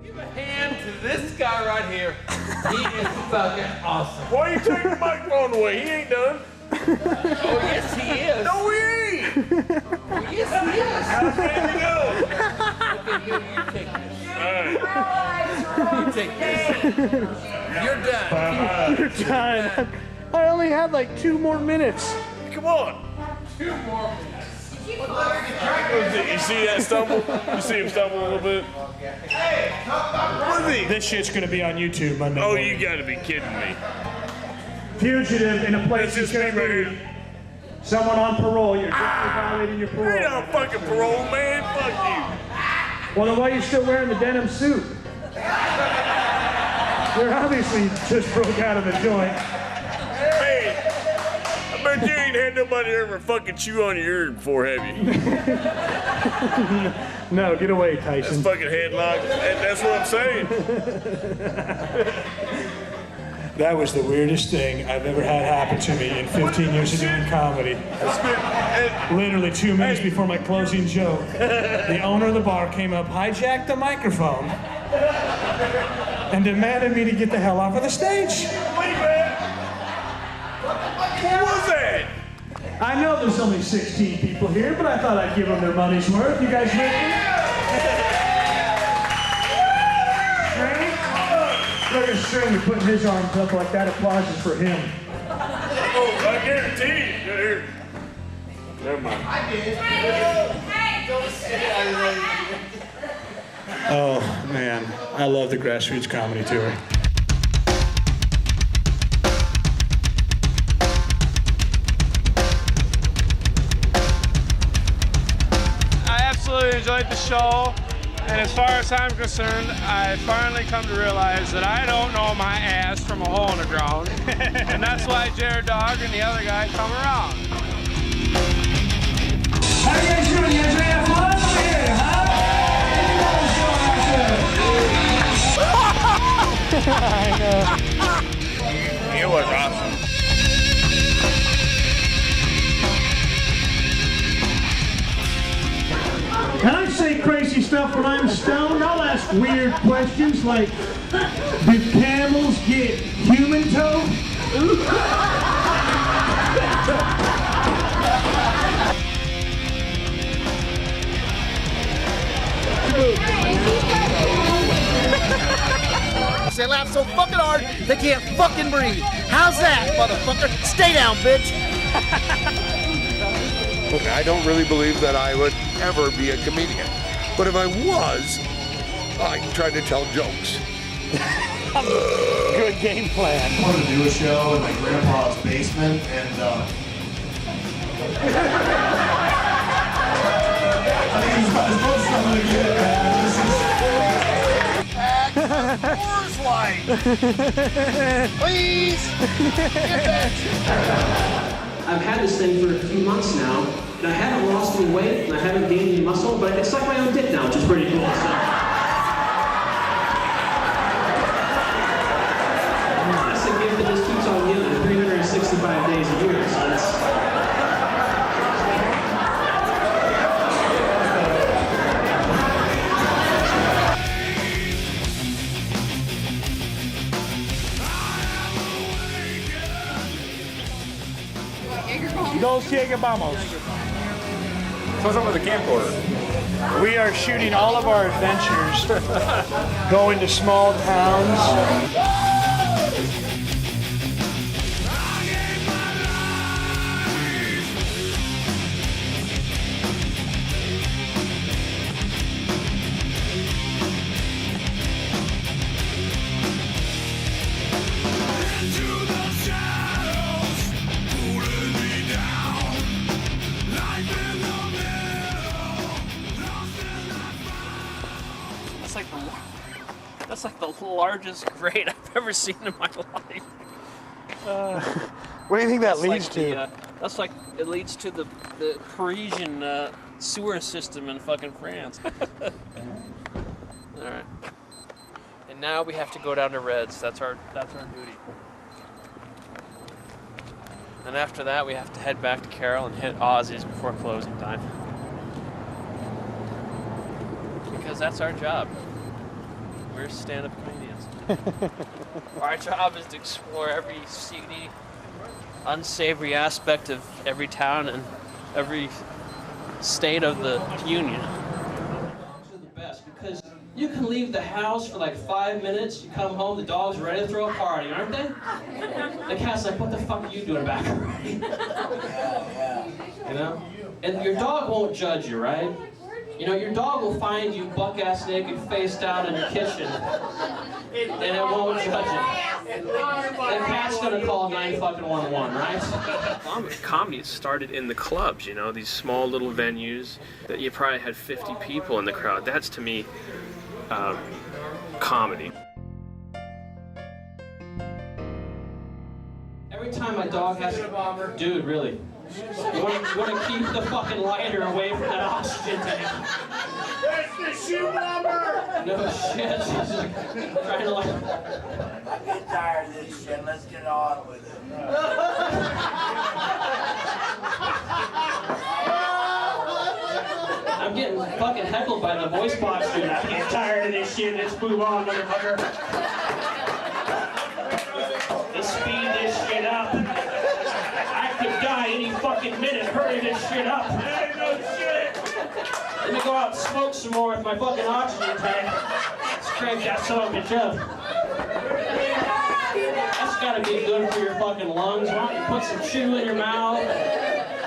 Give a hand to this guy right here. He is fucking awesome. Why are you taking the microphone away? He ain't done. Oh, yes, he is. No, he ain't. Oh, yes, he is. How's that go? Okay, you take this. All right. You take this. You're done. You're done. I only had like 2 more minutes. Come on. 2 more minutes. You see that stumble? You see him stumble a little bit? What is he? This shit's gonna be on YouTube Monday. Oh, morning. you gotta be kidding me. Fugitive in a place That's you just can't me right leave. here. Someone on parole, you're definitely violating your Ain't parole. no fucking parole, man. Fuck Well, then why are you still wearing the denim suit? You're obviously just broke out of the joint. you. Hey, I bet you ain't had nobody ever fucking chew on your ear before, have you? No, get away, That's Tyson. fucking headlock. That's what I'm saying. That was the weirdest thing I've ever had happen to me in 15 years of doing comedy. Literally 2 minutes before my closing joke, the owner of the bar came up, hijacked the microphone, and demanded me to get the hell off of the stage. Wait, man. What was that? I know there's only 16 people here, but I thought I'd give them their money's worth. You guys ready? Look at Stringer putting his arms up like that. Applause is for him. Oh, I guarantee you. Here. Never mind. Oh, man. I love the Grassroots Comedy Tour. I absolutely enjoyed the show. And as far as I'm concerned, I finally come to realize that I don't know my ass from a hole in the ground. And that's why JerDog and the other guy come around. How you guys doing? You guys ready to have fun over here, huh? I know. It was awesome. Can I say crazy stuff when I'm stoned? I'll ask weird questions like, do camels get human toe? They laugh so fucking hard, they can't fucking breathe. How's that, motherfucker? Stay down, bitch. Okay, I don't really believe that I would ever be a comedian. But if I was, I'd try to tell jokes. Good game plan. I wanted to do a show in my grandpa's basement, and I think as much as I'm gonna get, this is Coors Light. Please, get that. I've had this thing for a few months now, and I haven't lost any weight, and I haven't gained any muscle, but it's like my own dick now, which is pretty cool. So. That's a gift that just keeps on giving 365 days a year, so that's... Dos Jäger Vamos. So what's up with the camcorder? We are shooting all of our adventures, going to small towns. That's like the largest grate I've ever seen in my life. What do you think that That's leads like to? That's like it leads to the Parisian sewer system in fucking France. All right. And now we have to go down to Reds. That's our duty. And after that, we have to head back to Carroll and hit Ozzy's before closing time. Because that's our job. We're stand-up comedians. Our job is to explore every seedy, unsavory aspect of every town and every state of the union. Dogs are the best because you can leave the house for like 5 minutes, you come home, the dog's ready to throw a party, aren't they? The cat's like, what the fuck are you doing back already? You know? And your dog won't judge you, right? You know, your dog will find you buck-ass naked, face down in the kitchen, and it won't judge you. The cat's gonna call 911, right? Comedy started in the clubs, you know, these small little venues that you probably had 50 people in the crowd. That's, to me, comedy. Every time my dog has to... Dude, really. You want to keep the fucking lighter away from that oxygen tank. That's the shoe bomber! No shit. She's like trying to like... I'm getting tired of this shit. Let's get on with it. I'm getting fucking heckled by the voice box dude. I'm getting tired of this shit. Let's move on, motherfucker. Let's speed this shit up. I could die any fucking minute. Hurry this shit up. Hey, no shit! Let me go out and smoke some more with my fucking oxygen tank. Let's crank that son of a bitch up. That's gotta be good for your fucking lungs. Why don't you put some chew in your mouth,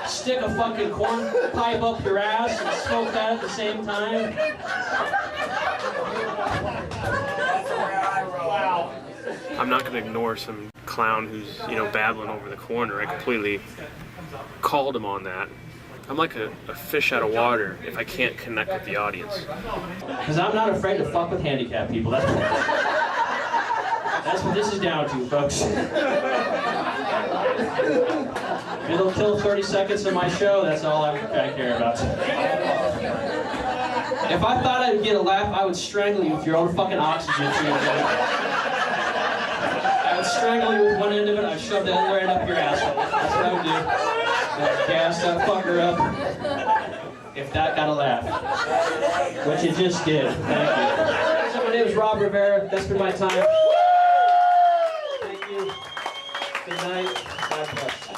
stick a fucking corn pipe up your ass and smoke that at the same time? Wow. I'm not going to ignore some clown who's, you know, babbling over the corner. I completely called him on that. I'm like a fish out of water if I can't connect with the audience. Because I'm not afraid to fuck with handicapped people. That's what this is down to, folks. It'll kill 30 seconds of my show, that's all I care about. If I thought I'd get a laugh, I would strangle you with your own fucking oxygen tube. I would strangle you with one end of it, I'd shove the other end up your asshole. That's what I would do. I'd gas that fucker up. If that got a laugh. Which it just did. Thank you. So my name is Rob Rivera. That's been my time. Thank you. Good night. God bless.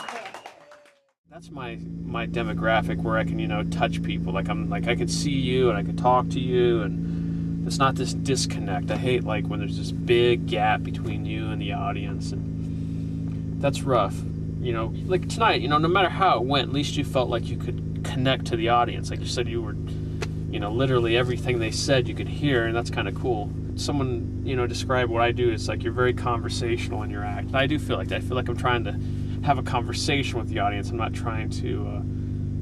That's my demographic where I can, you know, touch people. Like I could see you and I could talk to you, and it's not this disconnect. I hate like when there's this big gap between you and the audience, and that's rough. You know, like tonight, you know, no matter how it went, at least you felt like you could connect to the audience. Like you said, you were, you know, literally everything they said you could hear, and that's kind of cool. Someone, you know, described what I do. It's like you're very conversational in your act. I do feel like that. I feel like I'm trying to have a conversation with the audience. I'm not trying to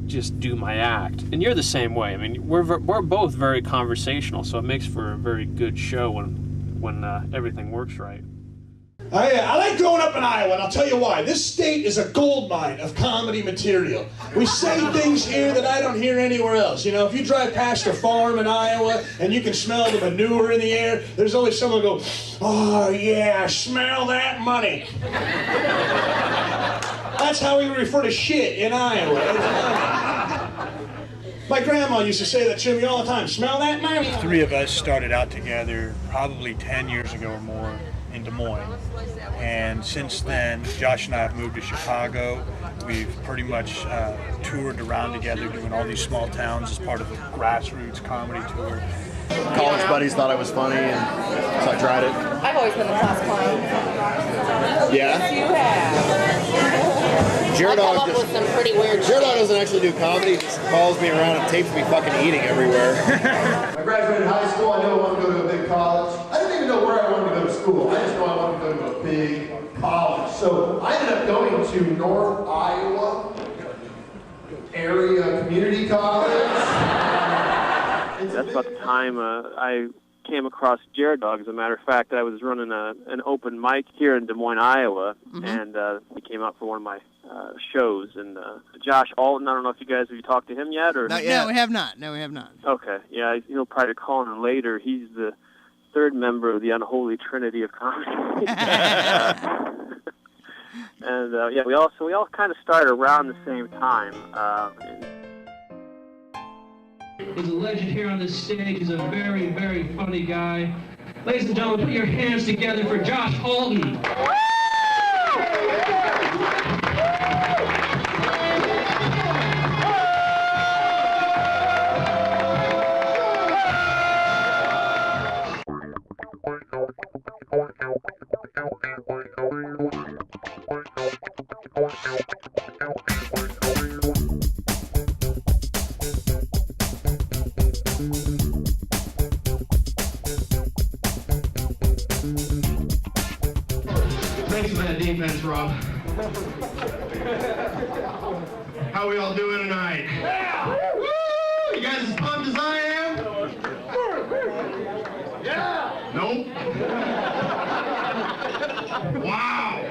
just do my act. And you're the same way. I mean, we're both very conversational, so it makes for a very good show when everything works right. I like growing up in Iowa, and I'll tell you why. This state is a gold mine of comedy material. We say things here that I don't hear anywhere else. You know, if you drive past a farm in Iowa and you can smell the manure in the air, there's always someone who goes, "Oh yeah, smell that money." That's how we refer to shit in Iowa. My grandma used to say that to me all the time, "Smell that money." The three of us started out together probably 10 years ago or more in Des Moines. And since then, Josh and I have moved to Chicago. We've pretty much toured around together doing all these small towns as part of a grassroots comedy tour. College buddies thought I was funny, and so I tried it. I've always been the class clown. Yeah? You have. JerDog up with some pretty weird shit. JerDog doesn't actually do comedy, he just follows me around and tapes me fucking eating everywhere. I graduated high school. I knew I wanted to go to a big college. I didn't even know where I wanted to go to school. I just know I wanted to go to a big college. So I ended up going to North Iowa Area Community College. That's about the time I came across JerDog. As a matter of fact, I was running an open mic here in Des Moines, Iowa, and he came out for one of my shows. And Josh Alton, I don't know if you guys have talked to him yet, or not yet. No, we have not. Okay, yeah, he'll probably call in later. He's the third member of the unholy trinity of comedy. And yeah, we all kind of started around the same time. He's a legend here on this stage. He's a very, very funny guy. Ladies and gentlemen, put your hands together for Josh Holton. Thanks for that defense, Rob. How we all doing tonight? Yeah! Woo! You guys as pumped as I am? Yeah! Nope. Wow!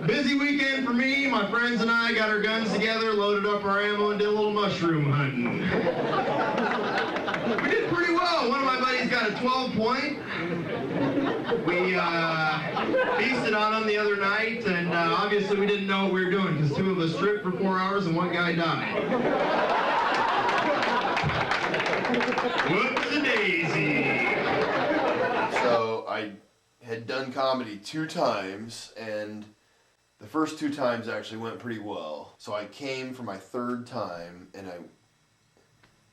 Busy weekend for me. My friends and I got our guns together, loaded up our ammo, and did a little mushroom hunting. We did pretty well. One of my buddies got a 12-point. We feasted on them the other night, and obviously we didn't know what we were doing because 2 of us stripped for 4 hours and 1 guy died. Whoopsie-daisy. So I had done comedy 2 times, and the first 2 times actually went pretty well. So I came for my 3rd time, and I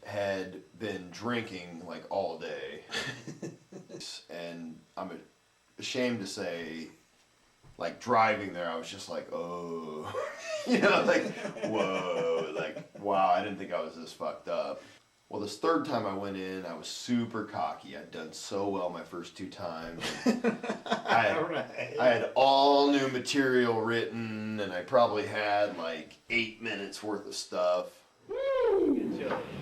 had been drinking like all day. And I'm ashamed to say, like driving there, I was just like, oh, you know, like, whoa, like, wow, I didn't think I was this fucked up. Well, this 3rd time I went in, I was super cocky. I'd done so well my first 2 times. I had all new material written, and I probably had like 8 minutes worth of stuff.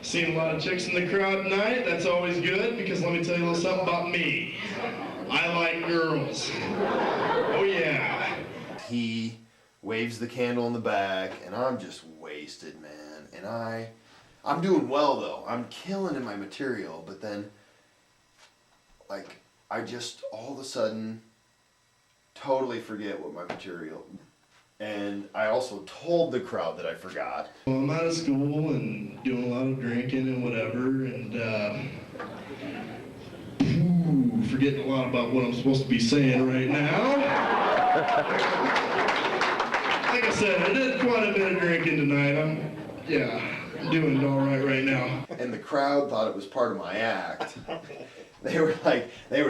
Seen a lot of chicks in the crowd tonight. That's always good, because let me tell you a little something about me. I like girls. Oh yeah. He waves the candle in the back, and I'm just wasted, man. And I'm doing well though. I'm killing in my material, but then, like, I just all of a sudden totally forget what my material. And I also told the crowd that I forgot. Well, I'm out of school and doing a lot of drinking and whatever, and forgetting a lot about what I'm supposed to be saying right now. Like I said, I did quite a bit of drinking tonight. I'm doing all right now. And the crowd thought it was part of my act. They were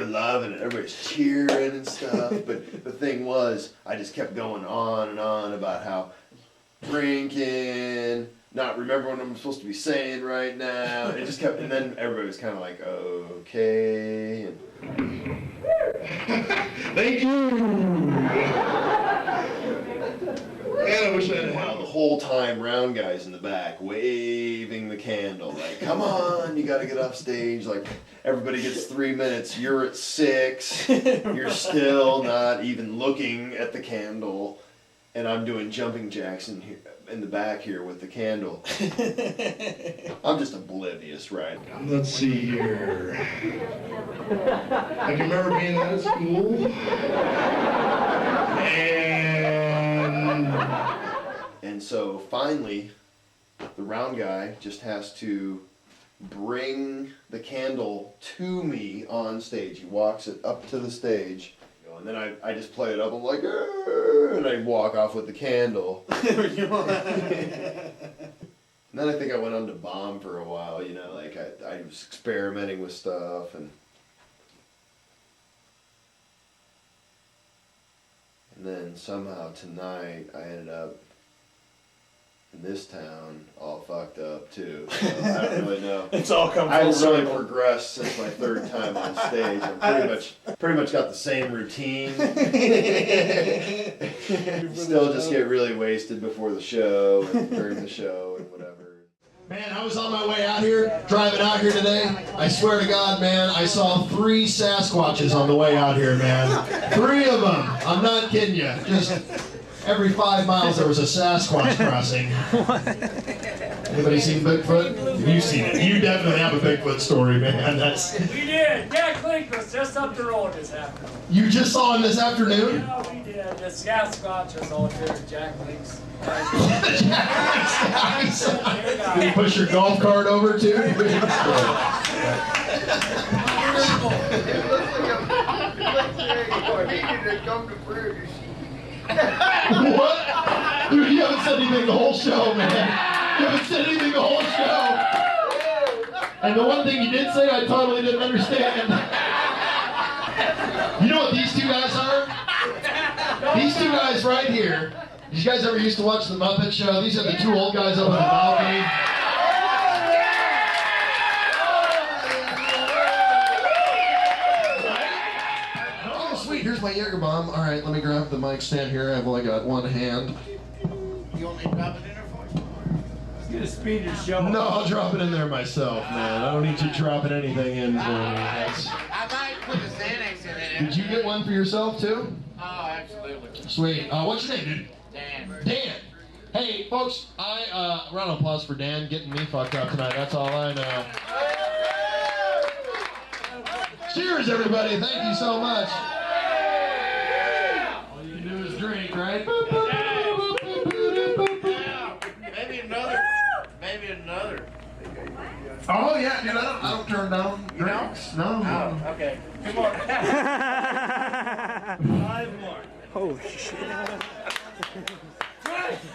loving it. Everybody's cheering and stuff. But the thing was, I just kept going on and on about how drinking, not remembering what I'm supposed to be saying right now. It just kept, and then everybody was kind of like, okay. And thank you. And I wish I had. Wow, the whole time, round guys in the back waving the candle, like, come on, you got to get off stage. Like, everybody gets 3 minutes. You're at 6. You're still not even looking at the candle, and I'm doing jumping jacks in here, in the back here with the candle. I'm just oblivious, right? Let's see here. I can remember being out of school. And so finally, the round guy just has to bring the candle to me on stage. He walks it up to the stage, and then I just play it up. I'm like, and I walk off with the candle. And then I think I went on to bomb for a while, you know, like I was experimenting with stuff, and then somehow tonight I ended up in this town all fucked up too. So I don't really know. It's all come full I haven't really circle. progressed since my 3rd time on stage. I'm pretty much got the same routine. Still just get really wasted before the show and during the show and whatever. Man, I was on my way out here, driving out here today. I swear to God, man, I saw 3 Sasquatches on the way out here, man. 3 of them. I'm not kidding you. Just every 5 miles there was a Sasquatch crossing. Anybody seen Bigfoot? You've seen it. You definitely have a Bigfoot story, man. We did. Jack Link was just up the road this afternoon. You just saw him this afternoon? Yeah, we did. The Sasquatch was out there at Jack Link's. Did you push your golf cart over too? What? Dude, you haven't said anything the whole show, man. You haven't said anything the whole show. And the one thing you did say, I totally didn't understand. You know what these two guys are? These two guys right here. Did you guys ever used to watch The Muppet Show? These are the two old guys up in the balcony. Oh, sweet. Here's my Jaeger bomb. All right, let me grab the mic stand here. I've only got one hand. You want me to drop it in there for you? It's gonna speed your show. No, I'll drop it in there myself, man. I don't need you dropping anything in for me. That's... I might put the Xanax in it. Did you get one for yourself, too? Oh, absolutely. Sweet. What's your name, dude? Dan. Dan. Hey, folks, round of applause for Dan getting me fucked up tonight. That's all I know. Cheers, everybody. Thank you so much. All you can do is drink, right? Maybe another. Maybe another. Oh, yeah, dude, I don't turn down drinks. No. Oh, okay. 2 more. 5 more. Oh, shit.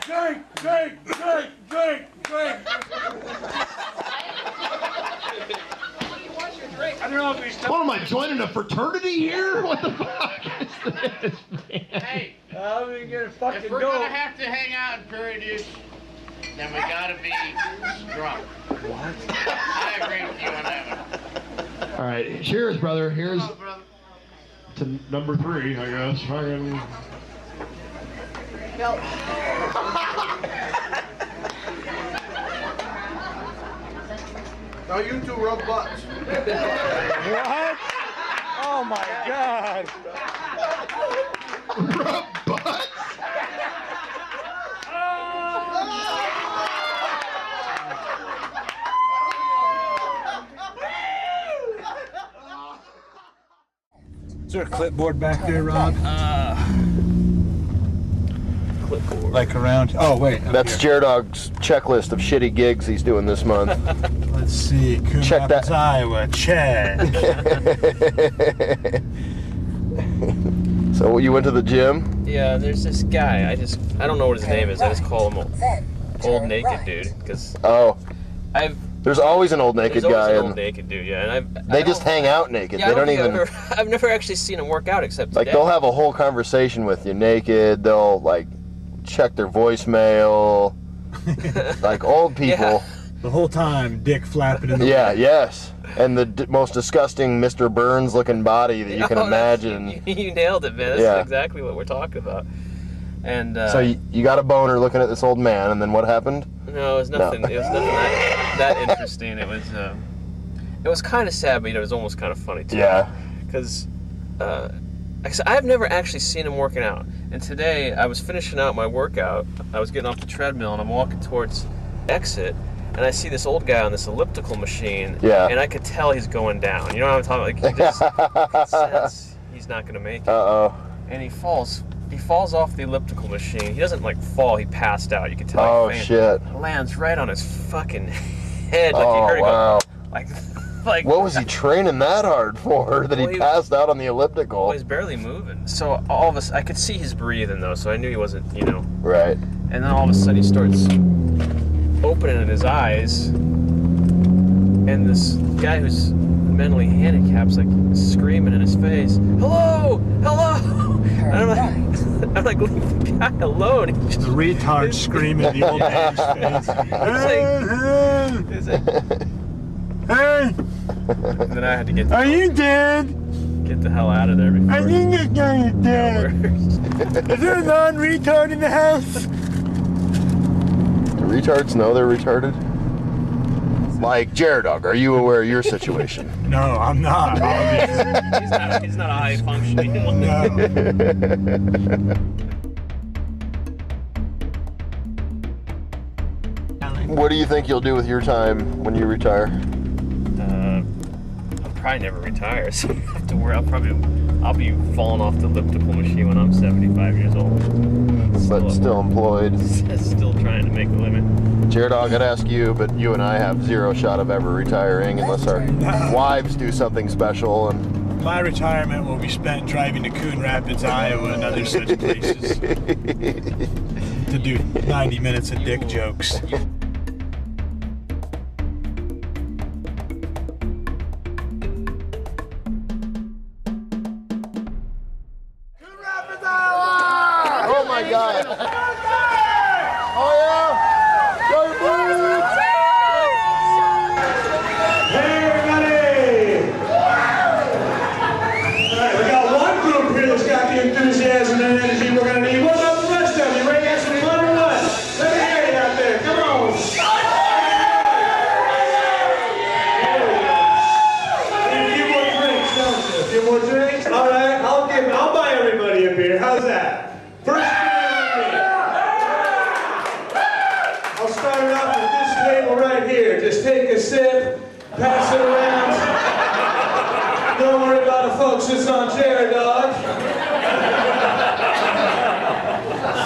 Drink. I don't know if he's What am I, joining a fraternity here? What the fuck is this, man? Hey, I'm gonna get a fucking if we're dope. gonna have to hang out in Prairie Dude, then we gotta be drunk. What? I agree with you on that one. All right, cheers, brother. Here's Oh, brother. to number 3, I guess. Fucking... No, you two rub butts. What? Oh my God. Rub butts? Is there a clipboard back there, Rob? Clipboard. Like around. Oh, wait. That's JerDog's checklist of shitty gigs he's doing this month. Let's see. Coon Check Rapids, that. Iowa. Check. So you went to the gym? Yeah, there's this guy. I don't know what his name is. I just call him old naked dude because there's always an old naked there's always guy. an And old naked dude. Yeah, and they just hang out naked. Yeah, they don't even. I've never actually seen him work out except Like today. they'll have a whole conversation with you naked. They'll like check their voicemail. Like old people. Yeah. The whole time, dick flapping in the wind. Yes. And the most disgusting Mr. Burns looking body that you can imagine. You nailed it, man. That's exactly what we're talking about. And So you got a boner looking at this old man, and then what happened? no, it was nothing. No. It was nothing that interesting. It was kind of sad, but it was almost kind of funny too. Yeah. Because I've never actually seen him working out. And today I was finishing out my workout. I was getting off the treadmill and I'm walking towards exit. And I see this old guy on this elliptical machine, and I could tell he's going down. You know what I'm talking about? Like, you just could sense he's not going to make it. Uh-oh. And he falls off the elliptical machine. He doesn't, like, fall. He passed out. You can tell. Oh, he fainted. shit. Lands right on his fucking head. Like, Oh, you heard it wow. go, like... What was he training that hard for, that he passed out on the elliptical? Well, he's barely moving. So all of us, I could see his breathing, though, so I knew he wasn't, you know. Right. And then all of a sudden he starts opening in his eyes, and this guy who's mentally handicap's like screaming in his face, "Hello! Hello!" And I'm like, leave the guy alone. He just, the retard screaming in the old man's face. It's like, Hey! and then I had to get Are you dead? Get the hell out of there before. I think this guy is dead. Is there a non-retard in the house? Do retards know they're retarded? Like JerDog, are you aware of your situation? No, I'm not. He's not a high functioning one. What do you think you'll do with your time when you retire? I'm probably never retire, so I have to worry. I'll be falling off the elliptical machine when I'm 75 years old. But still employed. Still trying to make a living. JerDog, I'd ask you, but you and I have zero shot of ever retiring unless our wives do something special. And my retirement will be spent driving to Coon Rapids, Iowa, and other such places to do 90 minutes of dick jokes. Oh my God! Oh yeah! Go Blues! Hey everybody! Alright, we got one group here that's got the enthusiasm and energy we're gonna need. What about the rest of you? Ready to have some fun or what? Let me hear you out there. Come on! Need a few more drinks, don't you? A few more drinks? Alright, I'll buy everybody a beer. How's that? First I'll start it off with this table right here. Just take a sip, pass it around. Don't worry about it, folks. It's on JerDog.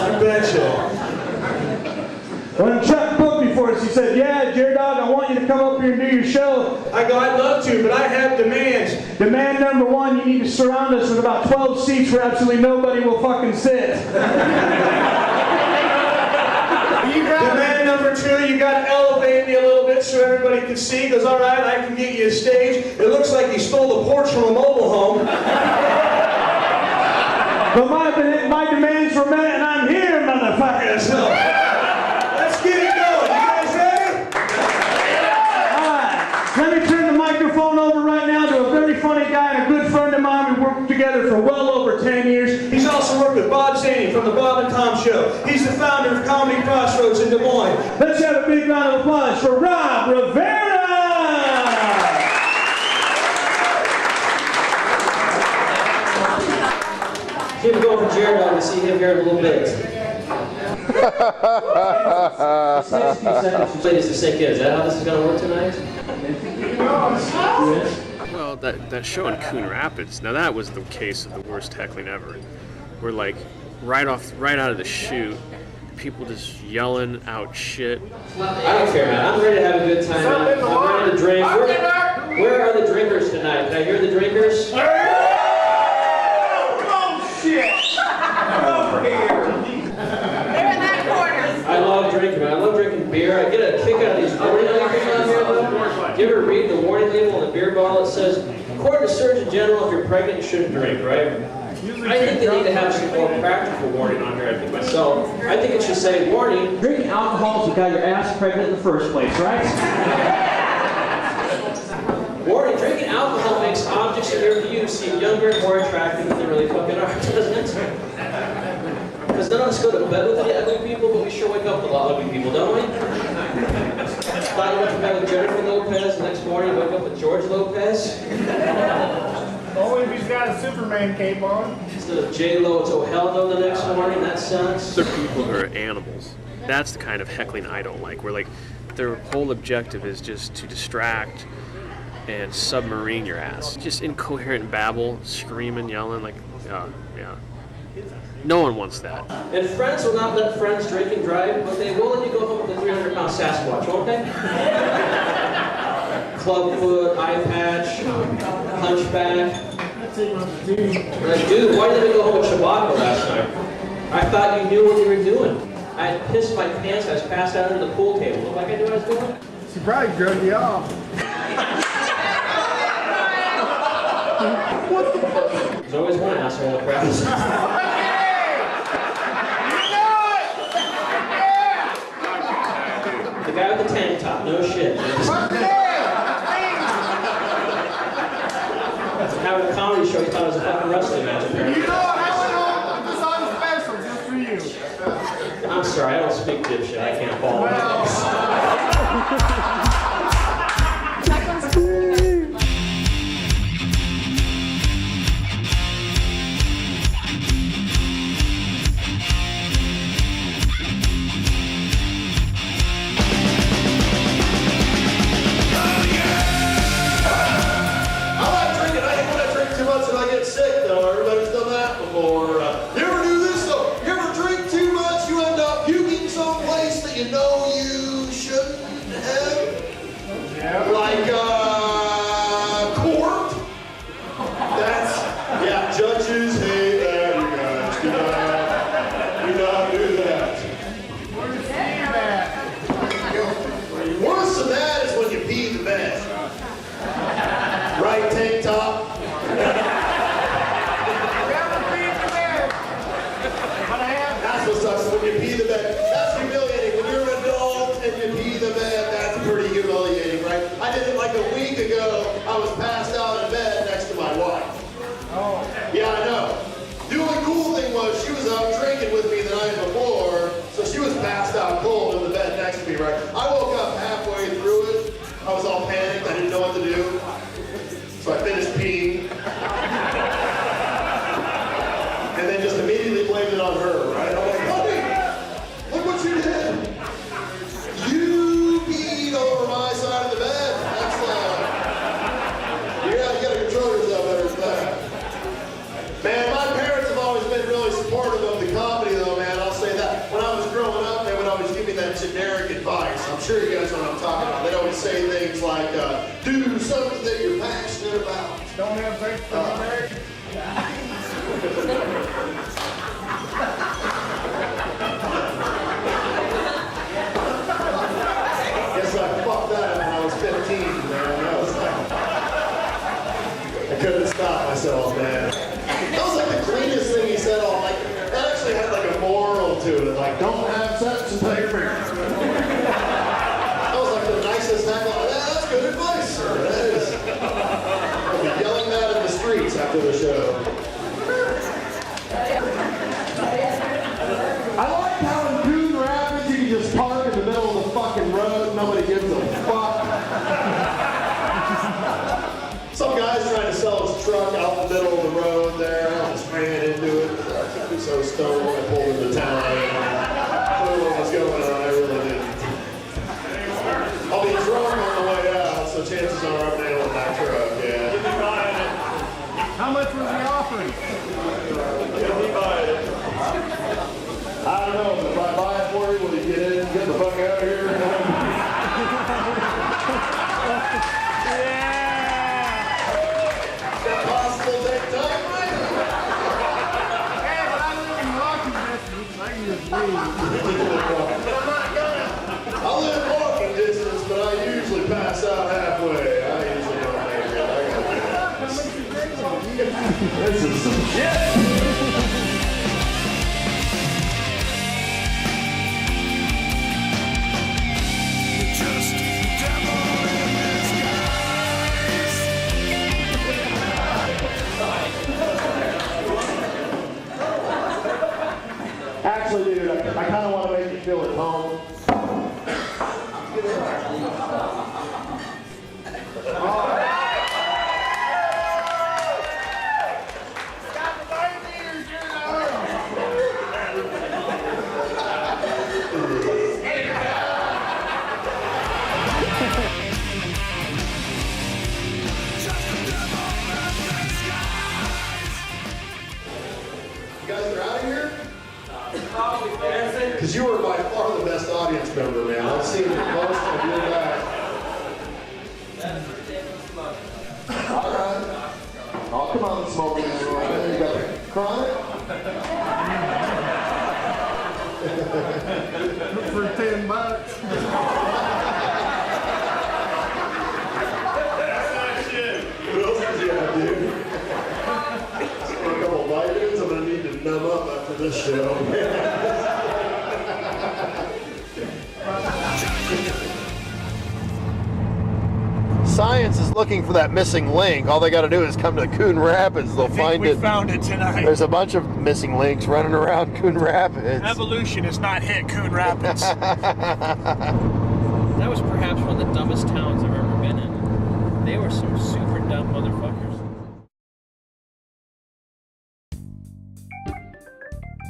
You betcha. When Chuck booked me for this, he said, "Yeah, JerDog, I want you to come up here and do your show." I go, "I'd love to, but I have demands. Demand number one, you need to surround us with about 12 seats where absolutely nobody will fucking sit. Demand number two, you gotta elevate me a little bit so everybody can see." He goes, "All right, I can get you a stage. It looks like he stole the porch from a mobile home. But my demands were met and I'm here, motherfuckers." So, let's get it going. You guys ready? All right, let me turn the microphone over right now to a very funny guy and a good friend of mine. We worked together for well over 10 years. He's also worked with Bob Zaney from the Bob and Tom Show. He's the founder of Comedy Crossroads in Des Moines. Let's have a big round of applause for Rob Rivera! Keep going for JerDog to see him here in a little bit. 60 seconds for ladies to sink in. Is that how this is going to work tonight? Well, that show in Coon Rapids, now that was the case of the worst heckling ever. We're like, right out of the chute, people just yelling out shit. I don't care, man. I'm ready to have a good time. I'm ready to drink. Where are the drinkers tonight? Can I hear the drinkers? Oh, shit! Over here. They're in that corner. I love drinking, man. I love drinking beer. I get a kick out of these warning labels on here, though. You ever read the warning label on the beer bottle? It says, according to Surgeon General, if you're pregnant, you shouldn't drink, right? I think they need to have some more practical warning on here, I think myself. I think it should say, warning, drinking alcohol is what got your ass pregnant in the first place, right? Warning, drinking alcohol makes objects in your view seem younger and more attractive than they really fucking are, doesn't it? Because none of us go to bed with any ugly people, but we sure wake up with a lot of ugly people, don't we? Thought you went to bed with Jennifer Lopez, the next morning you wake up with George Lopez. Only if he's got a Superman cape on. Instead of J-Lo, it's oh hell no the next morning. That sucks. They're people who are animals. That's the kind of heckling I don't like, where like their whole objective is just to distract and submarine your ass. Just incoherent babble, screaming, yelling, like, yeah. No one wants that. And friends will not let friends drink and drive, but they will let you go home with a 300-pound Sasquatch, won't they? Clubfoot, eye patch, hunchback. Like, dude, why did we go home with Chewbacca last night? I thought you knew what you were doing. I had pissed my pants, I was passed out under the pool table. Look like I knew what I was doing? She probably drug you off. What the fuck? There's always one asshole in the crowd. The guy with the tank top, no shit. Having a comedy show, he thought it was a fucking wrestling match, apparently. You know, I went home with this on special just for you. I'm sorry, I don't speak dipshit. I can't follow. I before. You ever do this though? You ever drink too much, you end up puking someplace that you know you shouldn't have? Yeah. Like, court? That's, yeah, judges hate that, you guys. Do not do that. Worse than that is when you pee the bed. Right tank top. That's what sucks when you pee the bed. That's humiliating. When you're an adult and you pee the bed, that's pretty humiliating, right? I did it like a week ago. I was passed out in bed next to my wife. Oh. Yeah, I know. The only cool thing was she was out drinking with me the night before, so she was passed out cold in the bed next to me, right? I woke up halfway through it. I was all panicked. I didn't know what to do. So I finished peeing. And then just immediately blamed it on her, right? I'm like, honey, look what you did. You peed over my side of the bed. That's, you gotta control yourself better than that. Man, my parents have always been really supportive of the comedy though, man. I'll say that. When I was growing up, they would always give me that generic advice. I'm sure you guys know what I'm talking about. They'd always say things like, do something that you're passionate about. Don't have faith for America. Guess I fucked that up when I was 15, man. That was like, I couldn't stop myself, man. That was like the cleanest thing he said all like, that actually had like a moral to it, like, don't have sex until you're married. That was like the nicest heckle. That's good advice, sir. That is. I'll be yelling that in the streets after the show. I like how in Coon Rapids you can just park in the middle of the fucking road, nobody gives a fuck. Some guy's trying to sell his truck out in the middle of the road there. I just ran into it. I think we so stoned when I pulled into town. I didn't know what was going on. I really didn't. I'll be drunk on the way out, so chances are I'm nailing that truck, yeah. How much was the offering? I don't know, but if I buy it for you, will you get in and get the fuck out of here? Is that possible to take time, right? Yeah, but I live in walking distance. I can just leave. I live walking distance, but I usually pass out halfway. I usually don't make it. This is some shit. Actually, dude, I kind of want to make you feel at home. You guys are out of here? Because you were by far the best audience member, man. I've seen most of your guys. All right. I'll come out and smoke it. You got chronic? For $10. What else did you have, dude? A couple of vitamins. I'm going to need to numb up after this show. Science is looking for that missing link. All they got to do is come to Coon Rapids. They'll find it. We found it tonight. There's a bunch of missing links running around Coon Rapids. Evolution has not hit Coon Rapids. That was perhaps one of the dumbest towns I've ever been in. They were some super dumb motherfuckers.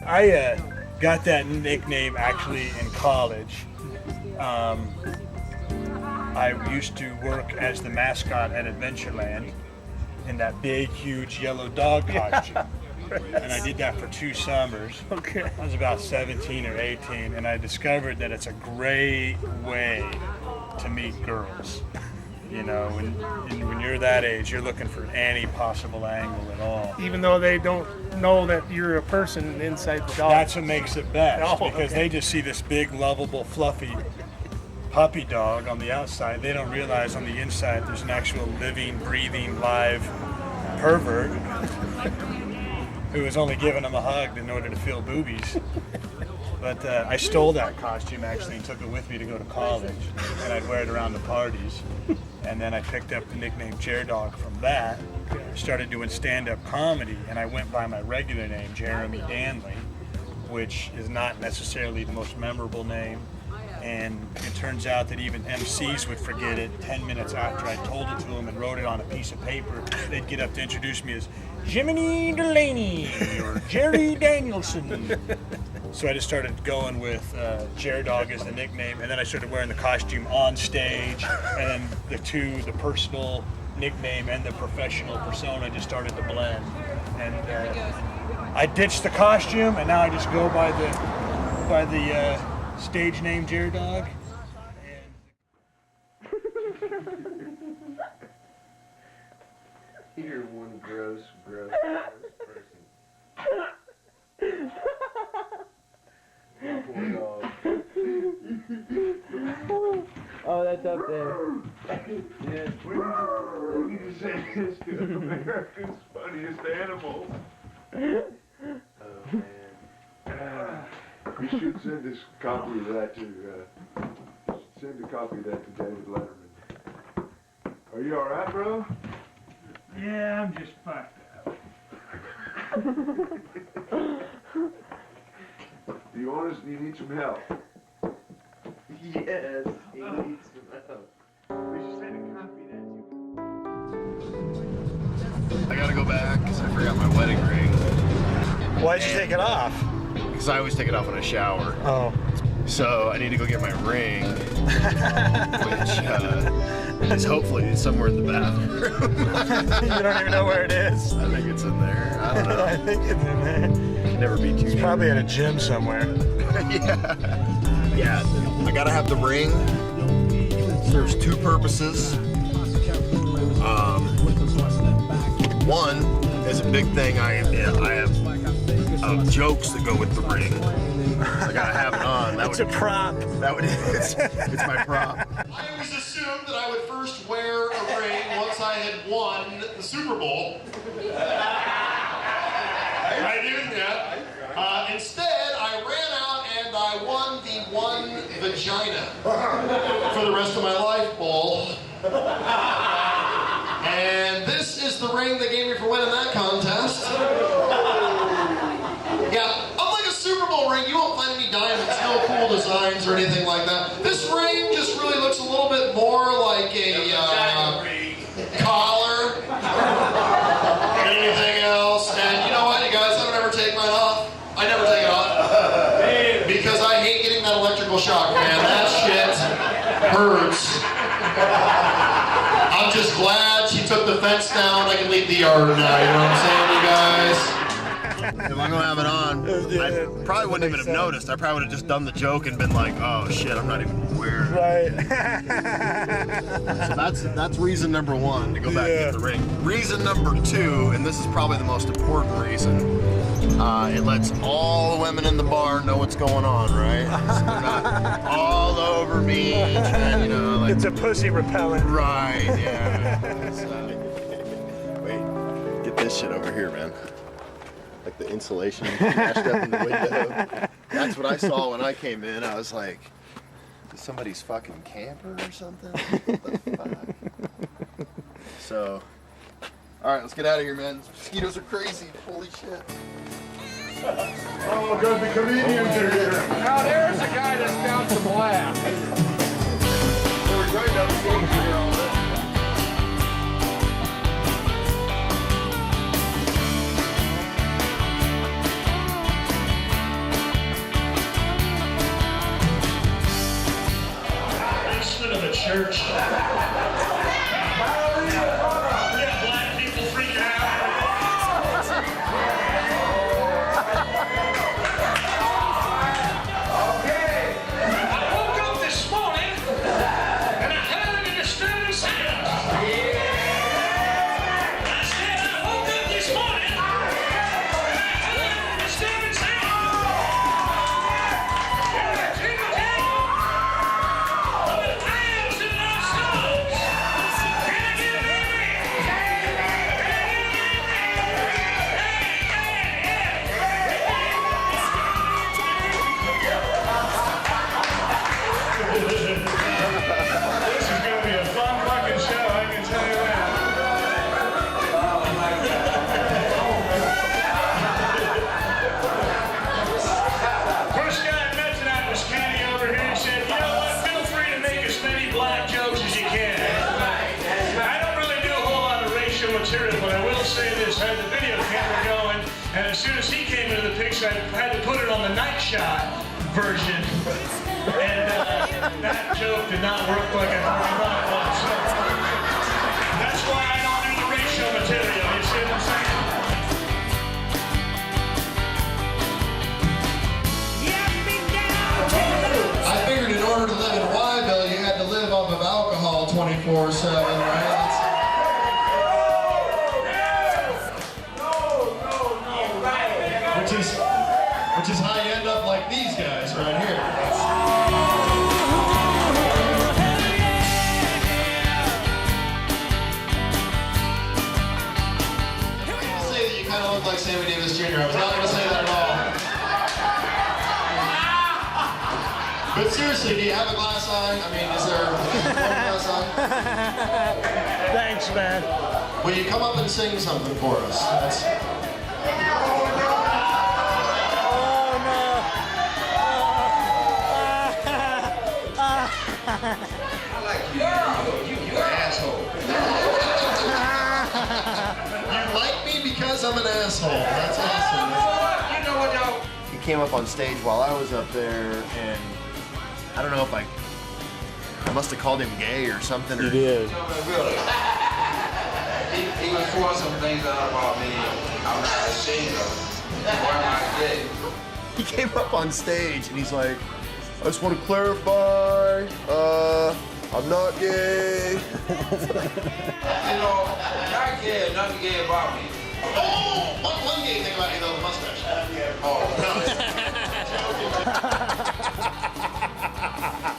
I got that nickname actually in college. I used to work as the mascot at Adventureland in that big, huge yellow dog costume. And I did that for 2 summers. Okay. I was about 17 or 18, and I discovered that it's a great way to meet girls. You know, when you're that age, you're looking for any possible angle at all. Even though they don't know that you're a person inside the dog. That's what makes it best, because okay. they just see this big, lovable, fluffy puppy dog on the outside. They don't realize on the inside there's an actual living, breathing, live pervert who is only giving them a hug in order to fill boobies. But I stole that costume actually and took it with me to go to college, and I'd wear it around the parties. And then I picked up the nickname JerDog from that, started doing stand-up comedy, and I went by my regular name, Jeremy Danley, which is not necessarily the most memorable name. And it turns out that even MCs would forget it 10 minutes after I told it to them and wrote it on a piece of paper. They'd get up to introduce me as Jiminy Delaney or Jerry Danielson. So I just started going with JerDog as the nickname, and then I started wearing the costume on stage, and then the personal nickname and the professional persona just started to blend. And I ditched the costume, and now I just go by the stage name JerDog. You're one gross person. Oh, that's up there. Yeah. We need to say this to America's funniest animals. Oh, man. You should send this copy of that send a copy of that to David Letterman. Are you alright, bro? Yeah, I'm just fucked up. You need some help. Yes, he needs some help. We should send a copy of that to I gotta go back because I forgot my wedding ring. Why'd you take it off? Because I always take it off when I shower. Oh. So I need to go get my ring, which is hopefully somewhere in the bathroom. You don't even know where it is? I think it's in there. I don't know. I think it's in there. Can never be too. It's probably at a gym somewhere. Yeah. I gotta have the ring. Serves 2 purposes. One is a big thing. I have jokes that go with the ring. I gotta have it on. It's a prop. It's my prop. I always assumed that I would first wear a ring once I had won the Super Bowl. I didn't yet. Instead, I ran out and I won the one vagina for the rest of my life, Bull. And this is the ring they gave me for winning that contest. Yeah, unlike a Super Bowl ring, you won't find any diamonds, no cool designs or anything like that. This ring just really looks a little bit more like a collar than anything else. And you know what, you guys, I don't ever take mine off. I never take it off. Because I hate getting that electrical shock, man. That shit hurts. I'm just glad she took the fence down. I can leave the yard now, you know what I'm saying, you guys? If I'm gonna have it on, I probably wouldn't even have noticed. I probably would have just done the joke and been like, oh shit, I'm not even aware. Right. So that's reason number 1 to go back and get the ring. Reason number 2, and this is probably the most important reason, it lets all the women in the bar know what's going on, right? So they're not all over me, and, you know, like, it's a pussy repellent. Right, yeah. Wait, get this shit over here, man. Like the insulation smashed up in the window. That's what I saw when I came in. I was like, is somebody's fucking camper or something? What the fuck? So, alright, let's get out of here, man. Mosquitoes are crazy. Holy shit. Oh, good, the comedians are here. Now there's a guy that's down some laugh. They were going down the stage here all this. Of a church. Yeah, black people freak out. just had the video camera going, and as soon as he came into the picture, I had to put it on the night shot version. And that joke did not work like I thought it was. So that's why I don't do the ratio material, you see what I'm saying? I figured in order to live in Yville, you had to live off of alcohol 24/7, right? Which is how you end up like these guys right here. I'll say that you kind of look like Sammy Davis Jr. I was not going to say that at all. But seriously, do you have a glass on? I mean, is there a glass on? Thanks, man. Will you come up and sing something for us? You asshole. You like me because I'm an asshole. That's awesome. You know what, y'all? He came up on stage while I was up there, and I don't know if I must have called him gay or something. You did. Really? He was throwing some things out about me. I'm not ashamed of it. Why am I gay? He came up on stage and he's like, I just want to clarify, I'm not gay. You know, not gay, nothing gay about me. Oh, one gay thing about you though, the mustache.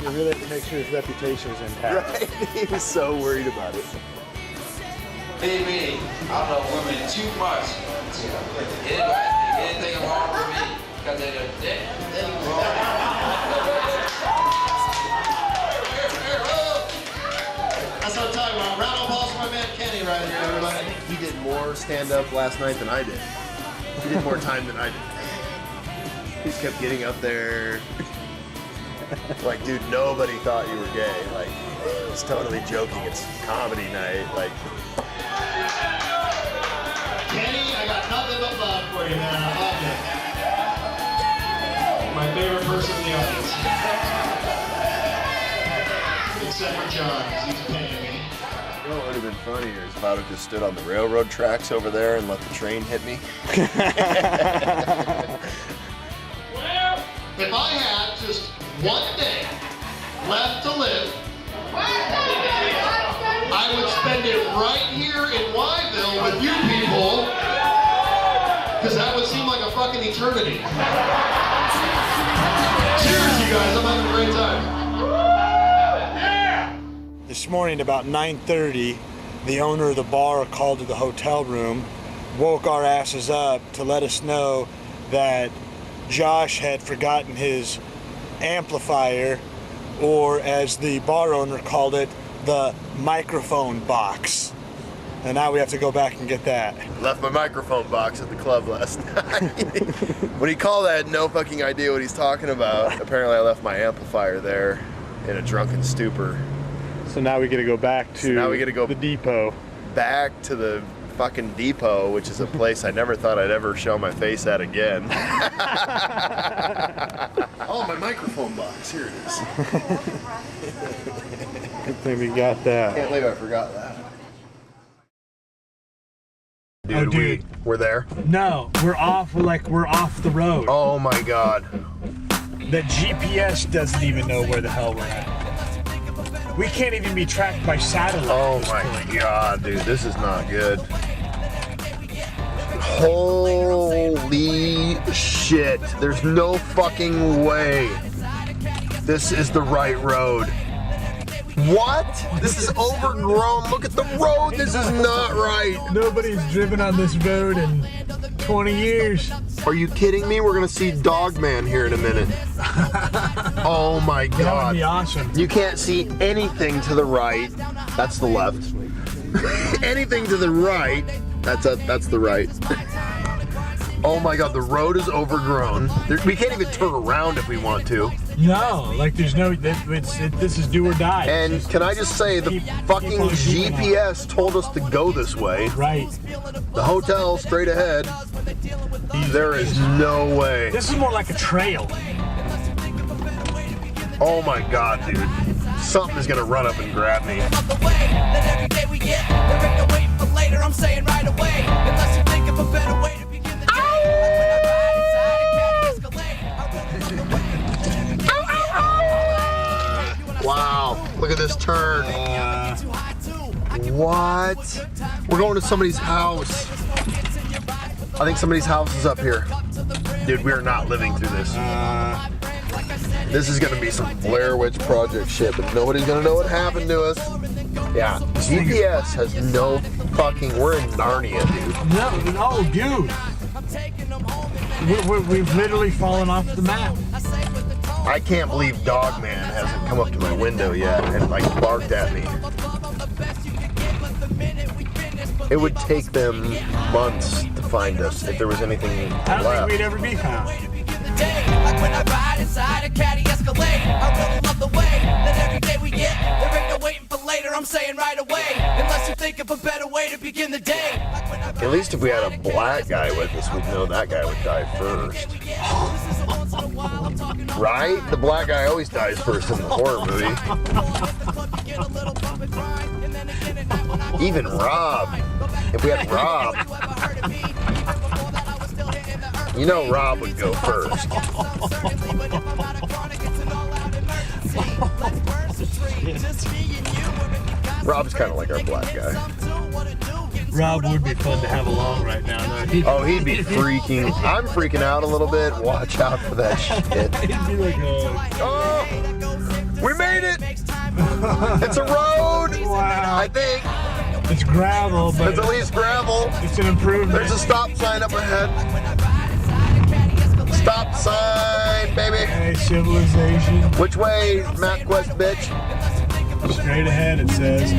You really have to make sure his reputation is intact. Right? He was so worried about it. Baby, I love women too much. Anybody think anything wrong with me? Because they're dead. That's what I'm talking about. Round of applause for my man Kenny right here, everybody. He did more stand-up last night than I did. He did more time than I did. He just kept getting up there. Like, dude, nobody thought you were gay. Like, it was totally joking. It's comedy night. Like, Kenny, I got nothing but love for you, man. I love you. My favorite person in the audience. Except for John, because he's paying me. you know what would have been funnier is if I would have just stood on the railroad tracks over there and let the train hit me. Well, if I had just one day left to live, I would spend it right here in Yville with you people, because that would seem like a fucking eternity. Cheers, you guys. I'm having a great time. This morning about 9:30, the owner of the bar called to the hotel room, woke our asses up to let us know that Josh had forgotten his amplifier, or as the bar owner called it, the microphone box. And now we have to go back and get that. Left my microphone box at the club last night. When he called that, I had no fucking idea what he's talking about. Apparently I left my amplifier there in a drunken stupor. So now we got to go back to the depot. Back to the fucking depot, which is a place I never thought I'd ever show my face at again. Oh, my microphone box. Here it is. Good thing we got that. Can't believe I forgot that. Dude, we're there? No, we're off the road. Oh my God. The GPS doesn't even know where the hell we're at. We can't even be tracked by satellite. Oh my God, dude, this is not good. Holy shit. There's no fucking way this is the right road. What? This is overgrown. Look at the road. This is not right. Nobody's driven on this road in 20 years. Are you kidding me? We're gonna see Dogman here in a minute. Oh my God. That would be awesome. You can't see anything to the right. That's the left. Anything to the right. That's the right. Oh my God, the road is overgrown. We can't even turn around if we want to. No, like there's no, this is do or die. And can I just say, the fucking GPS told us to go this way. Right. The hotel straight ahead. There is no way. This is more like a trail. Oh my God, dude. Something is gonna run up and grab me. I'm saying right away, unless you think of a better way to begin the day. Like when I ride inside a caddy Escalade. Wow, look at this turn. What? We're going to somebody's house. I think somebody's house is up here. Dude, we are not living through this. This is gonna be some Blair Witch Project shit, but nobody's gonna know what happened to us. Yeah, GPS has no fucking, we're in Narnia, dude. No, dude. We've literally fallen off the map. I can't believe Dogman hasn't come up to my window yet and like barked at me. It would take them months to find us if there was anything left. I don't think we'd ever be found. Like when I ride inside a caddy Escalade. I really love the way that every day we get. There ain't no waiting for later, I'm saying right away. Unless you think of a better way to begin the day. At least if we had a black guy with us, we'd know that guy would die first. Right? The black guy always dies first in the horror movie. Even Rob. If we had Rob, you know Rob would go first. Rob's kind of like our black guy. Rob would be fun to have along right now. Oh, he'd be freaking. I'm freaking out a little bit. Watch out for that shit. He'd be like, oh, we made it. It's a road. Wow. I think. It's gravel, but it's at least gravel. It's an improvement. There's a stop sign up ahead. Stop sign, baby. Hey, civilization. Which way, MapQuest, bitch? Straight ahead, it says.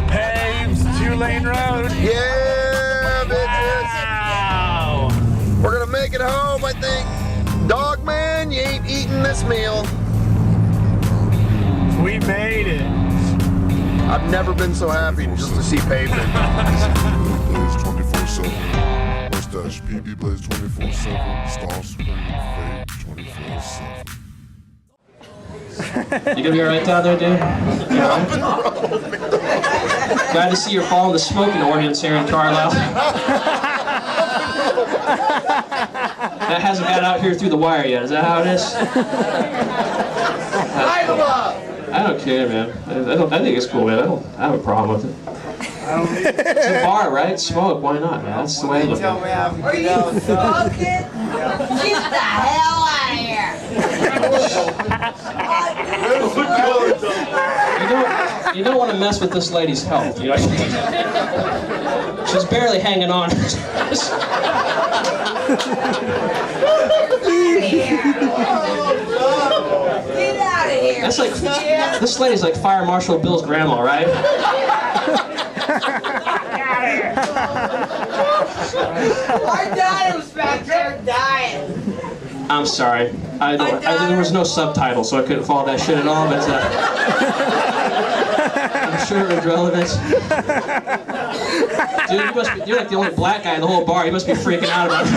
Paved 2-lane road. Yeah, bitches. Wow. We're gonna make it home, I think. Dogman, you ain't eating this meal. We made it. I've never been so happy just to see pavement. Blaze 24/7. Mustache PB Blaze 24/7. Star Supreme Fade 24/7. You gonna be alright down there, dude? Glad to see you're following the smoking ordinance here in Carlisle. That hasn't got out here through the wire yet. Is that how it is? I don't care, man. I think it's cool, man. I don't have a problem with it. It's a bar, right? Smoke. Why not, man? That's the way I look at it. Are you smoking? Get the hell out of here! You don't want to mess with this lady's health, you know? She's barely hanging on. Get out of here! That's like, this lady's like Fire Marshal Bill's grandma, right? Our daughter was back there dying. I'm sorry. There was no subtitle, so I couldn't follow that shit at all, but I'm sure it was relevant. Dude, you're like the only black guy in the whole bar. You must be freaking out about it.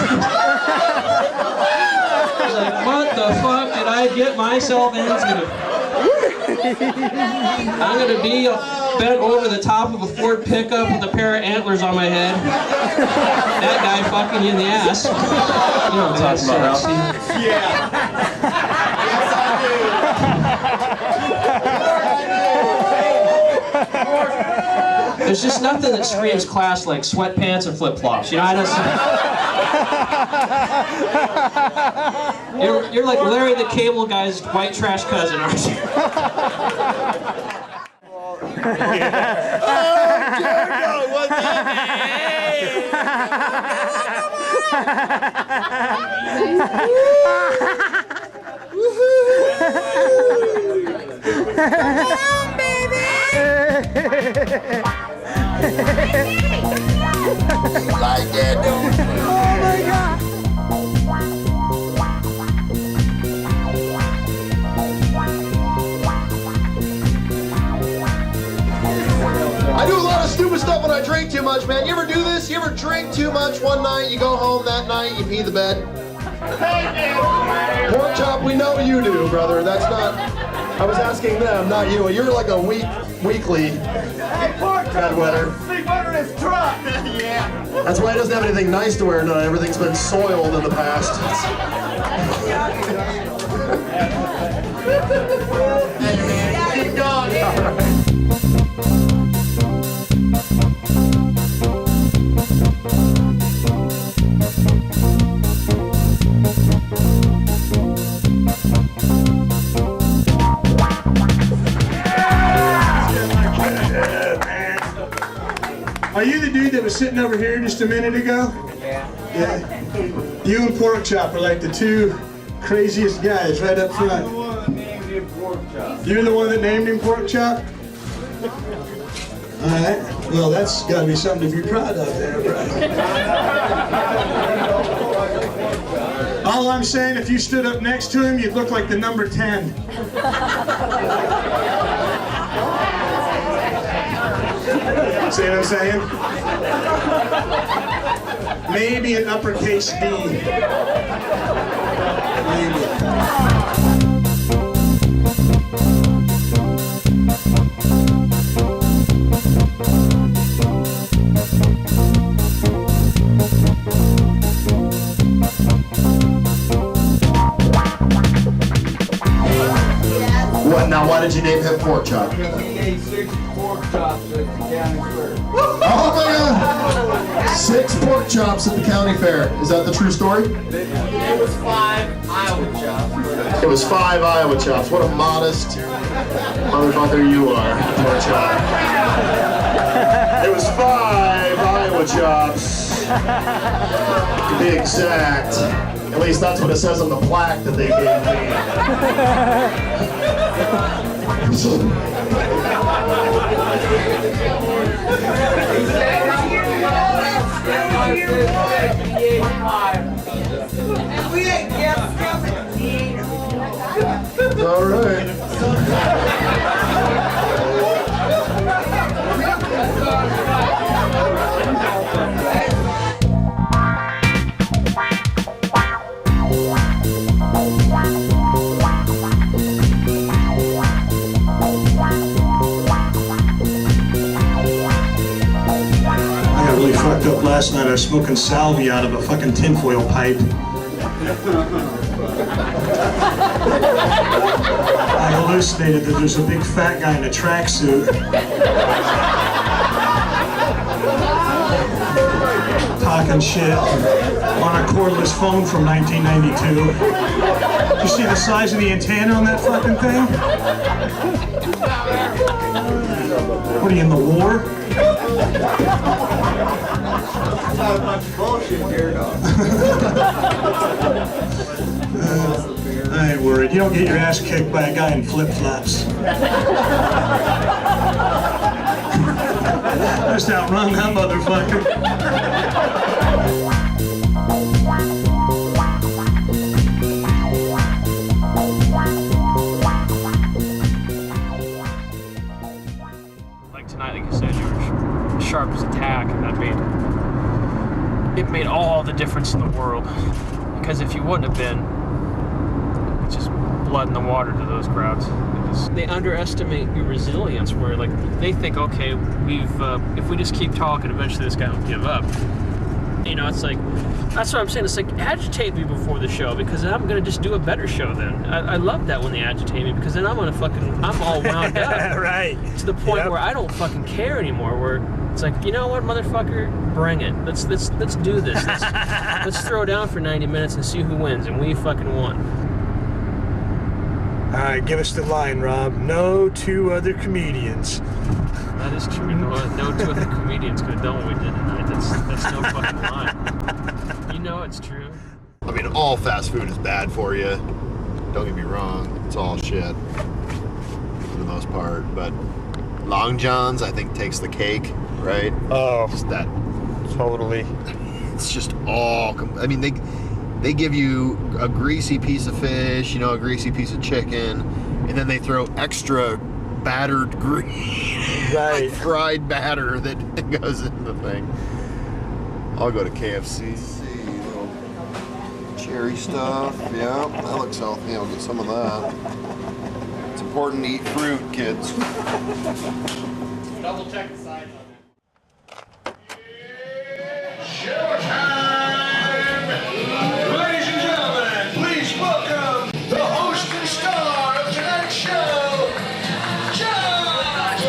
He's like, what the fuck did I get myself into? I'm gonna be bent over the top of a Ford pickup with a pair of antlers on my head. That guy fucking you in the ass. You know what I'm talking about, Steve? Yeah. There's just nothing that screams class like sweatpants and flip-flops. You know, you're like Larry the Cable Guy's white trash cousin, aren't you? JerDog, what's up, Come on, baby! Like that, oh my God! too much one night, you go home that night, you pee the bed. Pork chop, we know you do, brother. That's not, I was asking them, not you. You're like a weekly bedwetter. Sleep under his truck. Yeah. That's why he doesn't have anything nice to wear tonight. Everything's been soiled in the past. Keep going. Are you the dude that was sitting over here just a minute ago? Yeah. Yeah. You and Pork Chop are like the two craziest guys right up front. I'm the one that named him Pork Chop. You're the one that named him Pork Chop? All right. Well, that's got to be something to be proud of there, Brian. All I'm saying, if you stood up next to him, you'd look like the number 10. See what I'm saying? Maybe an uppercase D. Maybe. What now? Why did you name him Pork Chop? Because he ate 6 pork chops at the county fair. Oh my God! 6 pork chops at the county fair. Is that the true story? It was 5 Iowa chops. It was 5 Iowa chops. What a modest motherfucker you are, Pork Chop. It was 5 Iowa chops. To be exact. At least that's what it says on the plaque that they gave me. We ain't guessed All right. Really fucked up last night. I was smoking salvia out of a fucking tinfoil pipe. I hallucinated that there's a big fat guy in a tracksuit talking shit on a cordless phone from 1992. Did you see the size of the antenna on that fucking thing? What are you, in the war? not a bunch of bullshit, JerDog. I ain't worried. You don't get your ass kicked by a guy in flip-flops. Just outrun that motherfucker. Like tonight, like you said, you were sharp as a tack, and that it made all the difference in the world. Because if you wouldn't have been, it's just blood in the water to those crowds. They underestimate your resilience, where like they think, okay, if we just keep talking, eventually this guy will give up. You know, it's like, that's what I'm saying. It's like, agitate me before the show, because I'm gonna just do a better show then. I love that when they agitate me, because then I'm all wound up. Right. To the point where I don't fucking care anymore, where it's like, you know what, motherfucker, bring it. Let's do this. Let's throw down for 90 minutes and see who wins, and we fucking won. All right, give us the line, Rob. No two other comedians. That is true. No two other comedians could have done what we did tonight. That's no fucking lie. You know it's true. I mean, all fast food is bad for you. Don't get me wrong. It's all shit for the most part. But Long John's, I think, takes the cake, right? Oh, just that. Totally. It's just all. I mean, they give you a greasy piece of fish, you know, a greasy piece of chicken, and then they throw extra battered green, like fried batter that goes in the thing. I'll go to KFC. Little cherry stuff. Yeah, that looks healthy. I'll get some of that. It's important to eat fruit, kids. Double check the size on it. Showtime! Ladies and gentlemen, please welcome the host and star of tonight's show, Josh!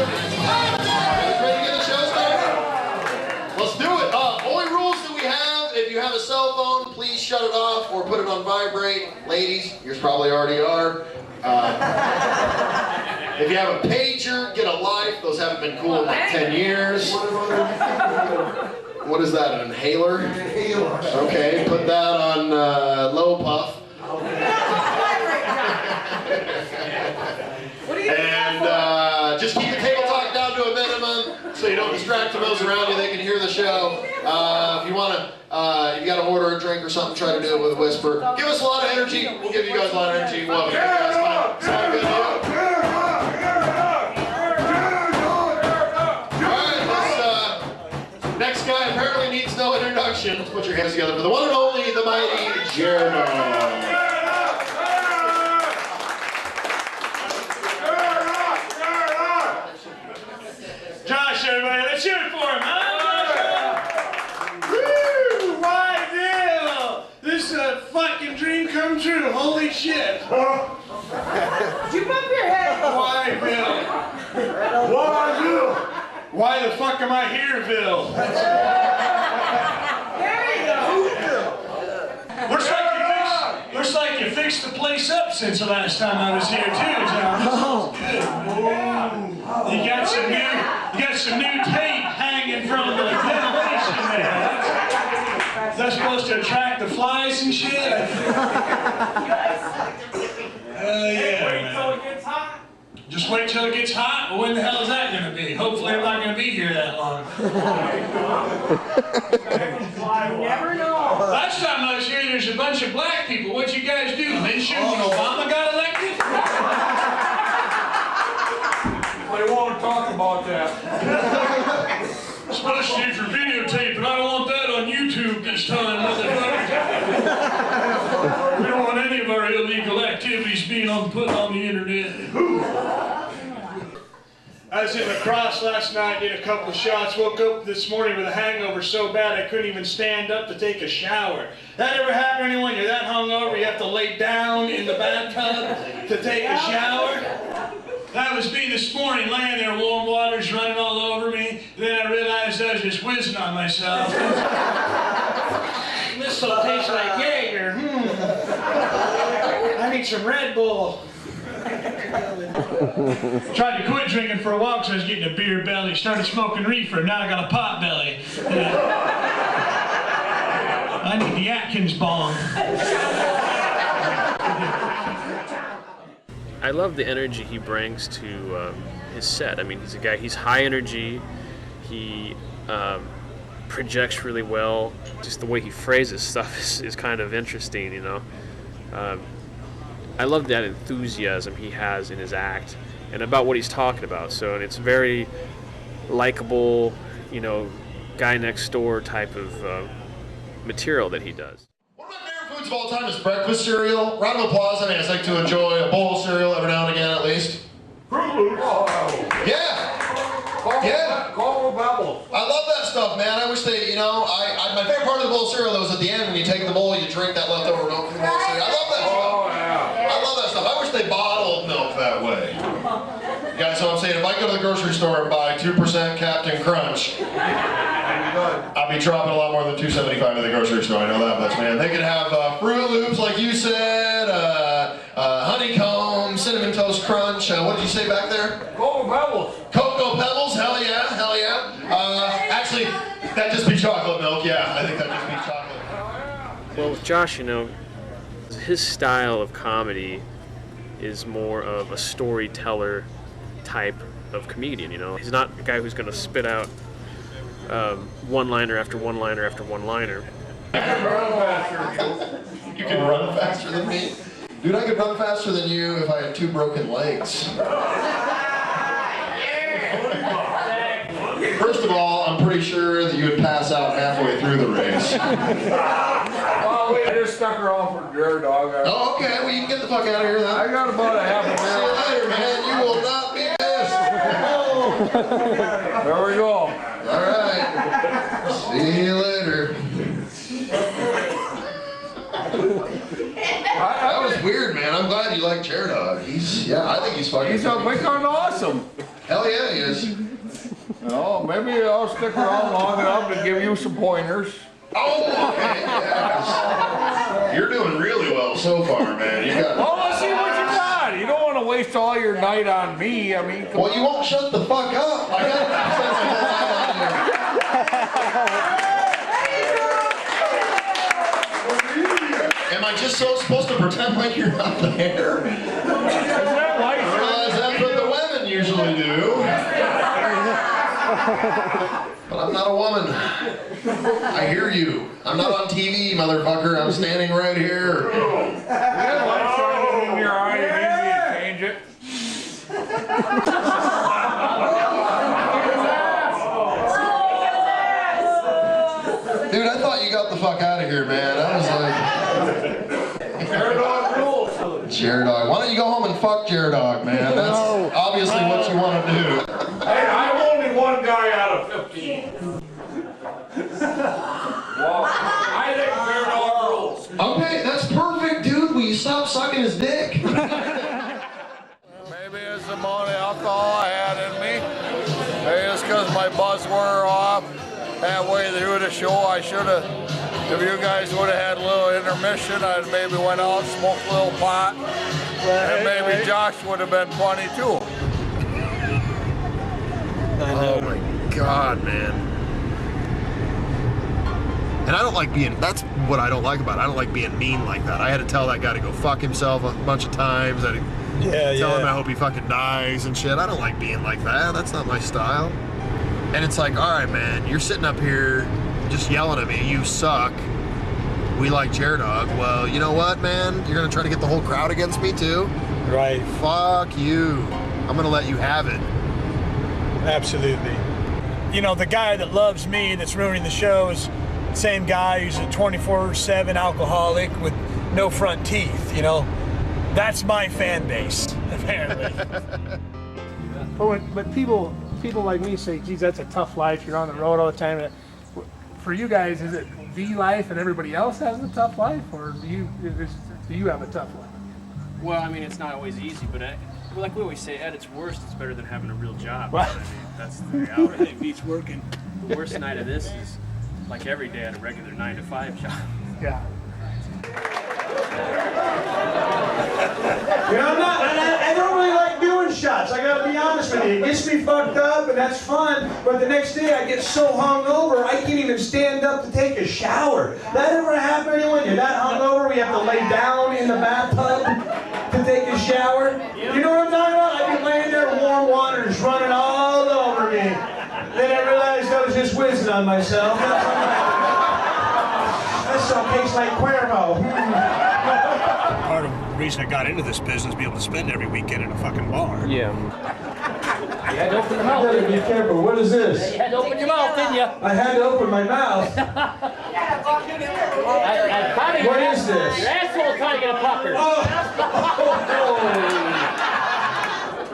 Ready to get the show started? Let's do it. Only rules that we have, if you have a cell phone, please shut it off or put it on vibrate. Ladies, yours probably already are. If you have a pager, get a life. Those haven't been cool in like 10 years. What is that, an inhaler? Okay, put that on low puff. And just keep the table talk down to a minimum so you don't distract from those around you. They can hear the show. If you want to, if you got to order a drink or something, try to do it with a whisper. Give us a lot of energy. We'll give you guys a lot of energy. We'll have a good guys time. Sound good to you? Next guy apparently needs no introduction. Let's put your hands together for the one and only, the mighty JerDog. Josh, everybody, let's hear it for him, huh? Woo! Why, Bill? This is a fucking dream come true. Holy shit. Did you bump your head? Why, Bill? Why, Bill? Why the fuck am I here, Bill? There you go. Looks like you fixed the place up since the last time I was here, too, John. Oh. Good. Whoa. You got some new tape hanging from the ventilation there. That's supposed to attract the flies and shit? Yeah, Wait till it gets hot. Just wait till it gets hot? Well, when the hell is that going to be? Hopefully I'm not going to be here that long. You never know. Last time I was here, there's a bunch of black people. What'd you guys do? Mention when Obama got elected? They won't talk about that. Especially for videotape, and I don't want that on YouTube this time, motherfucker. We don't want any of our illegal activities being put on the internet. I was in lacrosse last night, did a couple of shots, woke up this morning with a hangover so bad I couldn't even stand up to take a shower. That ever happen to anyone? You're that hungover, you have to lay down in the bathtub to take a shower? That was me this morning, laying there, warm water's running all over me. Then I realized I was just whizzing on myself. This still tastes like Jaeger. I need some Red Bull. Tried to quit drinking for a while because I was getting a beer belly. Started smoking reefer, now I got a pot belly. I need the Atkins bomb. I love the energy he brings to his set. I mean, he's a guy, he's high energy, he projects really well. Just the way he phrases stuff is kind of interesting, you know. I love that enthusiasm he has in his act and about what he's talking about. So, and it's very likable, you know, guy next door type of material that he does. Foods of all time is breakfast cereal. Round of applause. I mean, it's like to enjoy a bowl of cereal every now and again, at least. Yeah. Yeah. I love that stuff, man. I wish they, you know, my favorite part of the bowl of cereal though is at the end when you take the bowl, you drink that leftover milk from the bowl of cereal. I love that stuff. I love that stuff. I wish they bottled milk that way. Yeah, so I'm saying if I go to the grocery store and buy 2% Captain Crunch, I'll be dropping a lot more than $2.75 at the grocery store. I know that much, man. They could have Fruit Loops, like you said, honeycomb, cinnamon toast crunch. What did you say back there? Cocoa Pebbles. Cocoa Pebbles. Hell yeah, hell yeah. Actually, that'd just be chocolate milk. Yeah, I think that'd just be chocolate. Well, with Josh, you know, his style of comedy is more of a storyteller type of comedian, you know. He's not a guy who's going to spit out one-liner after one-liner after one-liner. You can run faster than me? Dude, I could run faster than you if I had 2 broken legs. First of all, I'm pretty sure that you would pass out halfway through the race. Well, I just stuck around for JerDog. Oh, okay. Well, you can get the fuck out of here then. I got about a half a See you later, man. You will not be missed. There we go. All right. See you later. That was weird, man. I'm glad you like JerDog. I think he's fucking. He's fucking awesome. Hell yeah, he is. Oh, maybe I'll stick around long enough to give you some pointers. Oh, okay. Yes. You're doing really well so far, man. You got. Well, let's see what you got. You don't want to waste all your night on me. I mean, well, you won't shut the fuck up. I got to spend my whole night on you. Am I just so supposed to pretend like you're not there? I realize that's what the women usually do. But I'm not a woman. I hear you. I'm not on TV, motherfucker. I'm standing right here. Yeah, lights shining in your eye. You need me to change it. Dude, I thought you got the fuck out of here, man. I was like... JerDog rules. JerDog. Why don't you go home and fuck JerDog, man? That's obviously what you want to do. Hey, I'm only one guy out of 15. Well, I think JerDog rules. Okay, that's perfect, dude. Will you stop sucking his dick? Maybe it's the amount of alcohol I had in me. Maybe it's because my buzz wore off halfway through the show. I should have, if you guys would have had a little intermission, I'd maybe went out, smoked a little pot, and maybe Josh would have been funny too. Oh my God, man. And I don't like being, that's what I don't like about it. I don't like being mean like that. I had to tell that guy to go fuck himself a bunch of times. I had to tell him I hope he fucking dies and shit. I don't like being like that. That's not my style. And it's like, all right, man, you're sitting up here just yelling at me. You suck. We like JerDog. Well, you know what, man? You're going to try to get the whole crowd against me too? Right. Fuck you. I'm going to let you have it. Absolutely. You know, the guy that loves me that's ruining the show is the same guy who's a 24/7 alcoholic with no front teeth, you know? That's my fan base, apparently. But people like me say, geez, that's a tough life. You're on the road all the time. For you guys, is it the life and everybody else has a tough life? Or do you have a tough life? Well, I mean, it's not always easy, but like we always say, at its worst, it's better than having a real job. Right. I mean, that's the reality. It beats working. The worst night of this is like every day at a regular 9-to-5 job. Yeah. You know, I don't really like doing shots. I gotta be honest with you. It gets me fucked up, and that's fun. But the next day, I get so hungover, I can't even stand up to take a shower. That ever happen to anyone? You're that hungover, we have to lay down in the bathtub to take a shower. You know what I'm talking about? I'd be laying there, warm water just running all over me. Then I realized I was just whizzing on myself. That stuff tastes like Cuervo. Part of the reason I got into this business, be able to spend every weekend in a fucking bar. Yeah. You had to open your mouth. You gotta be careful. What is this? You had to open your mouth, didn't you? I had to open my mouth. What is this? Your asshole trying to get a pucker.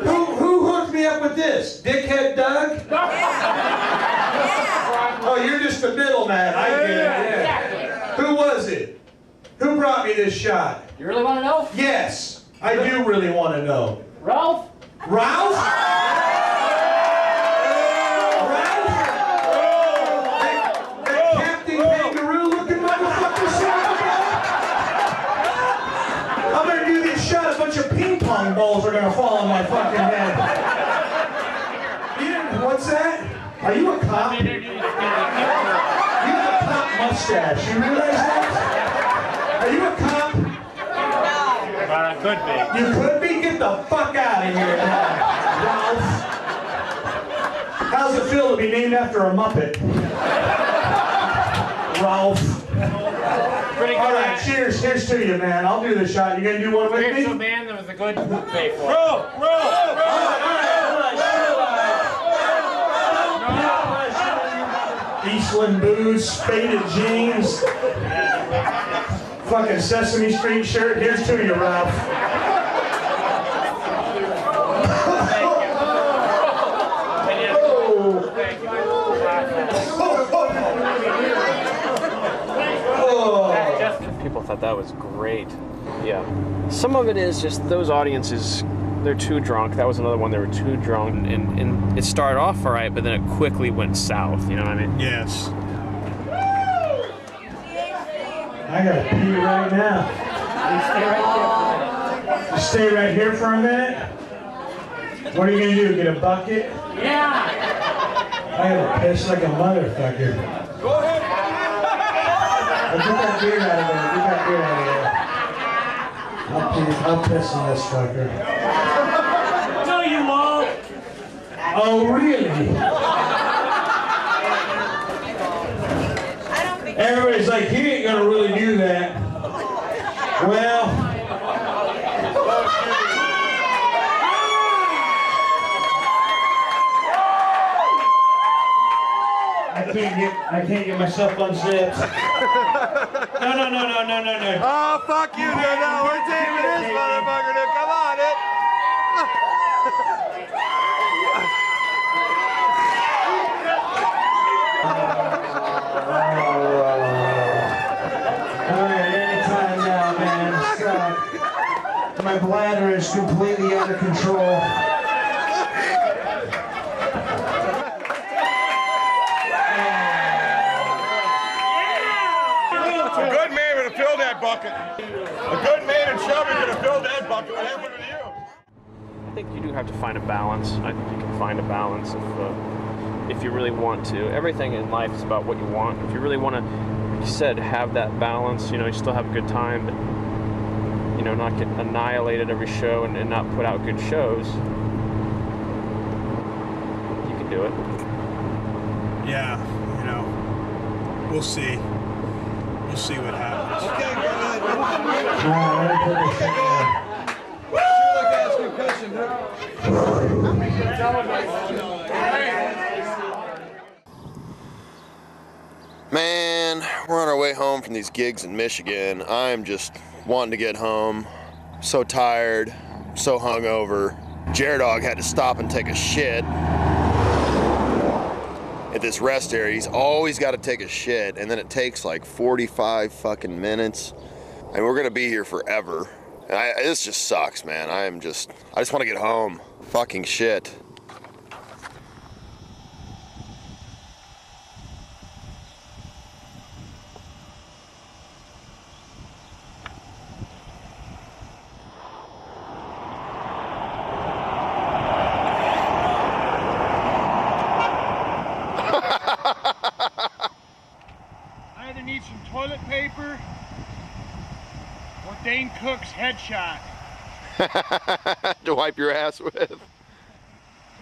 Who hooked me up with this? Dickhead Doug? Oh, you're just the middleman. I get it. Yeah. Who was it? Who brought me this shot? You really want to know? Yes, I do really want to know. Ralph? Ralph? Balls are gonna fall on my fucking head. What's that? Are you a cop? You have a cop mustache. You realize that? Are you a cop? But I could be. You could be? Get the fuck out of here, Ralph. How's it feel to be named after a Muppet? Ralph. All right, cheers. Here's to you, man. I'll do the shot. You gonna do one with me? Here's a man that was a good pay for it. Roll! Rustling boots, faded jeans, fucking Sesame Street shirt. Here's to you, Ralph. People thought that was great. Yeah. Some of it is just those audiences, they're too drunk. That was another one, they were too drunk. And it started off all right, but then it quickly went south, you know what I mean? Yes. I gotta pee right now. You stay right here for a minute? What are you gonna do, get a bucket? Yeah! I gotta piss like a motherfucker. Go ahead! Get that beer out of there, get that beer out of there. I'll piss in this fucker. No, you won't! Oh, really? Everybody's like, he ain't gonna really do that. Well, I can't get myself unzipped. No. Oh, fuck you, dude. No, we're taming this motherfucker, dude. Come on, dude. Alright, anytime now, man. Stop. My bladder is completely out of control. A good man would have filled that bucket. A good man and Shelby could have filled that bucket. What happened to you? I think you do have to find a balance. I think you can find a balance if you really want to. Everything in life is about what you want. If you really want to, like you said, have that balance, you know, you still have a good time, but, you know, not get annihilated every show and not put out good shows, you can do it. Yeah, you know, we'll see. We'll see what happens. Okay, go ahead. Man, we're on our way home from these gigs in Michigan. I'm just wanting to get home. So tired, so hungover. JerDog had to stop and take a shit at this rest area. He's always got to take a shit, and then it takes like 45 fucking minutes. And we're gonna be here forever. And this just sucks, man. I just want to get home. Fucking shit. I either need some toilet paper or Dane Cook's headshot. To wipe your ass with.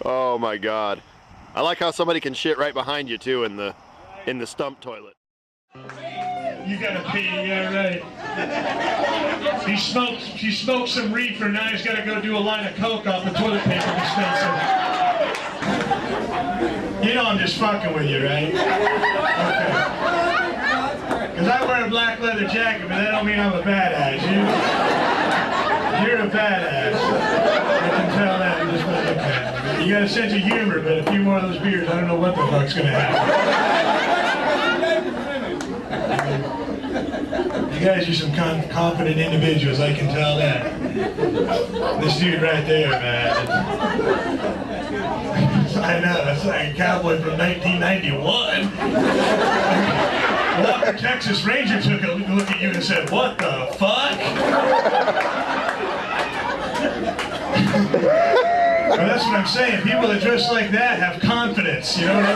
Oh my God. I like how somebody can shit right behind you too in the stump toilet. You gotta pee, yeah, right. He smoked some reefer, now he's gotta go do a line of coke off the toilet paper dispenser. You know I'm just fucking with you, right? Okay. Because I wear a black leather jacket, but that don't mean I'm a badass. You're a badass. I can tell that just by looking at you. You got a sense of humor, but a few more of those beers, I don't know what the fuck's gonna happen. You guys are some confident individuals, I can tell that. This dude right there, man. I know, that's like a cowboy from 1991. Walker, Texas Ranger took a look at you and said, "What the fuck?" Well, that's what I'm saying. People that dress like that have confidence, you know what I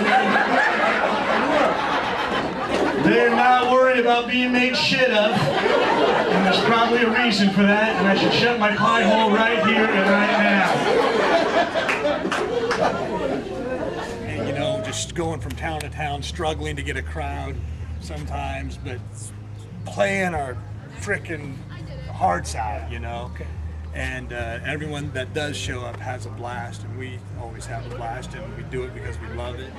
mean? They're not worried about being made shit of. And there's probably a reason for that, and I should shut my pie hole right here and right now. And, you know, just going from town to town, struggling to get a crowd sometimes, but playing our frickin' hearts out, you know? And everyone that does show up has a blast, and we always have a blast, and we do it because we love it.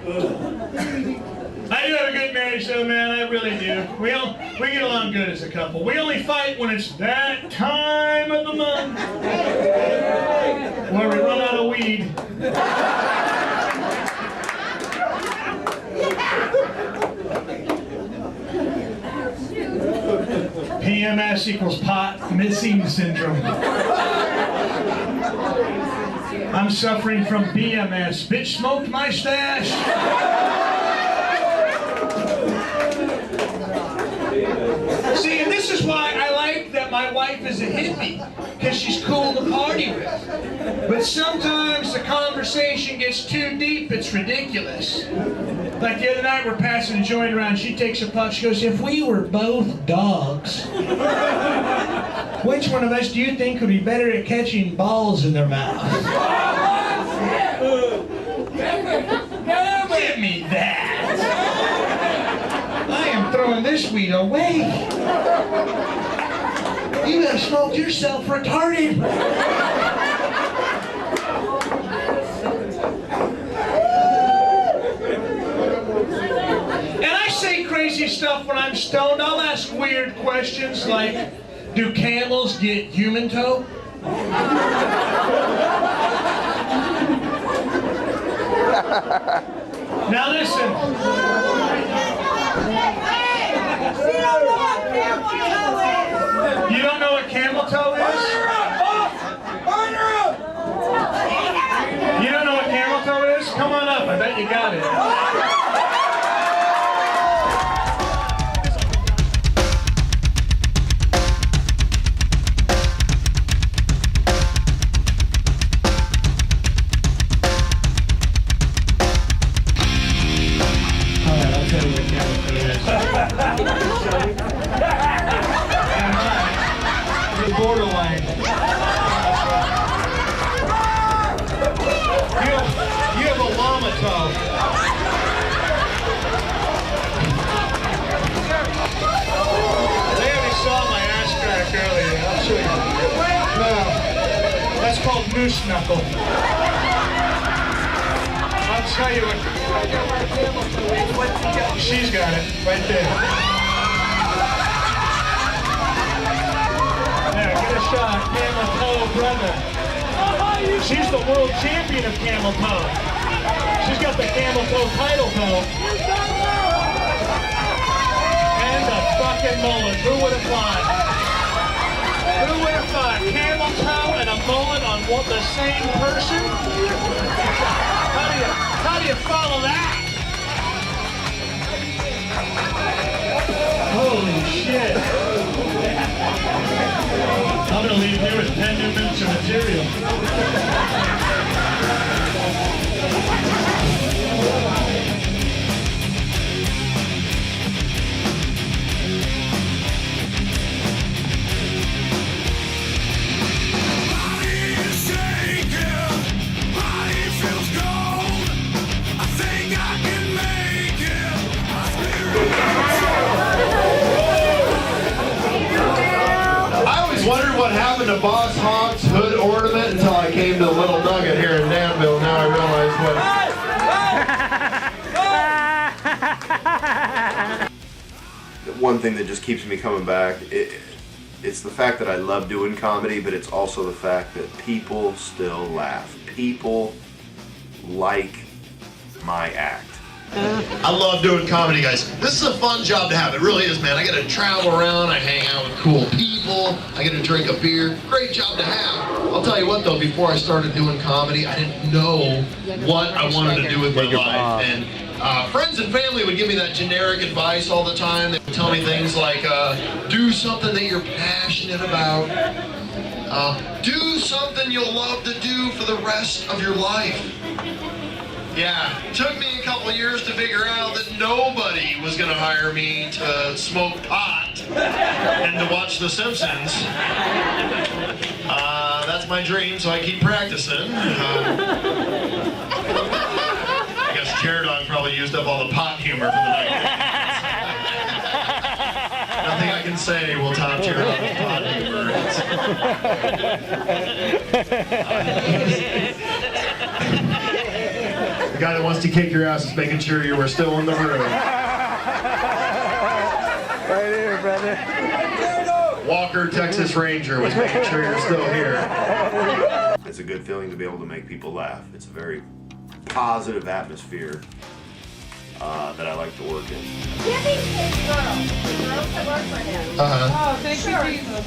I do have a good marriage though, man, I really do. We get along good as a couple. We only fight when it's that time of the month where we run out of weed. PMS equals pot missing syndrome. I'm suffering from BMS. Bitch smoked my stash. See, and this is why I like that my wife is a hippie, because she's cool to party with. But sometimes the conversation gets too deep, it's ridiculous. Like the other night, we're passing a joint around, she takes a puff, she goes, if we were both dogs, which one of us do you think would be better at catching balls in their mouth? Give me that! I am throwing this weed away. You have smoked yourself retarded. And I say crazy stuff when I'm stoned. I'll ask weird questions like, do camels get human toe? Now listen. You don't know what camel toe is? You don't know what camel toe is? Come on up, I bet you got it. Borderline. You have a llama toe. They already saw my ass crack earlier. I'll show you. No, that's called moose knuckle. I'll tell you what. She's got it right there. There, get a shot, camel toe brother. She's the world champion of camel toe. She's got the camel toe title though. And a fucking mullet. Who would have thought? Who would have thought? Camel toe and a mullet on the same person? How do you follow that? Holy shit. I'm gonna leave here with 10 new minutes of material. Wondered what happened to Boss Hogg's hood ornament until I came to the Little Nugget here in Danville. Now I realize what. One thing that just keeps me coming back, it's the fact that I love doing comedy, but it's also the fact that people still laugh. People like my act. I love doing comedy, guys. This is a fun job to have. It really is, man. I get to travel around. I hang out with cool people. I get to drink a beer. Great job to have. I'll tell you what, though, before I started doing comedy, I didn't know what I wanted to do with my life. And friends and family would give me that generic advice all the time. They would tell me things like, do something that you're passionate about. Do something you'll love to do for the rest of your life. Yeah, it took me a couple years to figure out that nobody was going to hire me to smoke pot and to watch The Simpsons. That's my dream, so I keep practicing. I guess JerDog probably used up all the pot humor for the night. Nothing I can say will top tier The guy that wants to kick your ass is making sure you are still in the room. Right here, brother. Walker, Texas Ranger, was making sure you're still here. It's a good feeling to be able to make people laugh. It's a very positive atmosphere that I like to work in. Give these kids girls. The girls that work for him. Uh-huh. Oh, thank you, Jesus.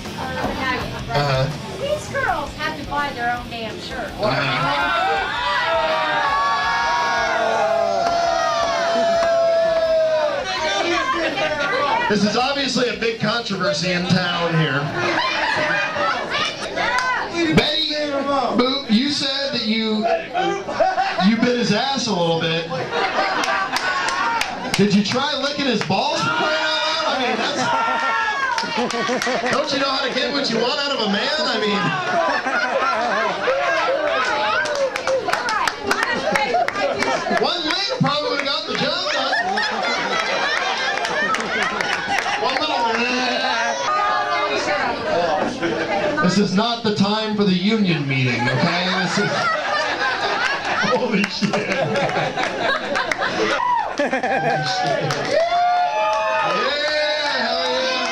These girls have to buy their own damn shirt. This is obviously a big controversy in town here. Betty, Boop, you said that you bit his ass a little bit. Did you try licking his balls for crying out loud? I mean, that's... Don't you know how to get what you want out of a man? I mean... One lick probably would have got the job done. This is not the time for the union meeting, okay? This is... Holy shit. Holy shit. Yeah, hell yeah.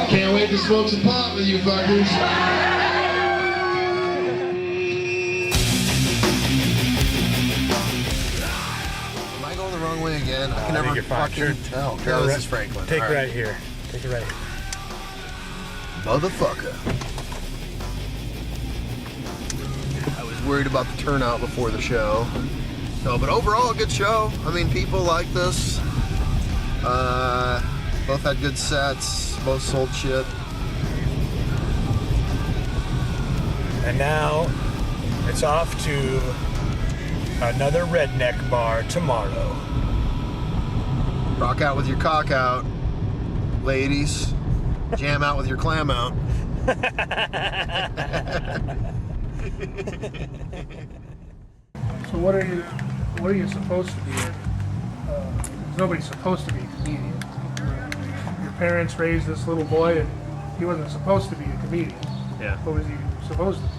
Can't wait to smoke some pot with you fuckers. Way again. I can never fucking tell. No, this is Franklin. Take right here. Take it right here. Motherfucker. I was worried about the turnout before the show. No, but overall, a good show. I mean, people like this. Both had good sets. Both sold shit. And now it's off to another redneck bar tomorrow. Rock out with your cock out, ladies. Jam out with your clam out. So what are you supposed to be? Nobody's supposed to be a comedian. Your parents raised this little boy, and he wasn't supposed to be a comedian. Yeah. What was he supposed to be?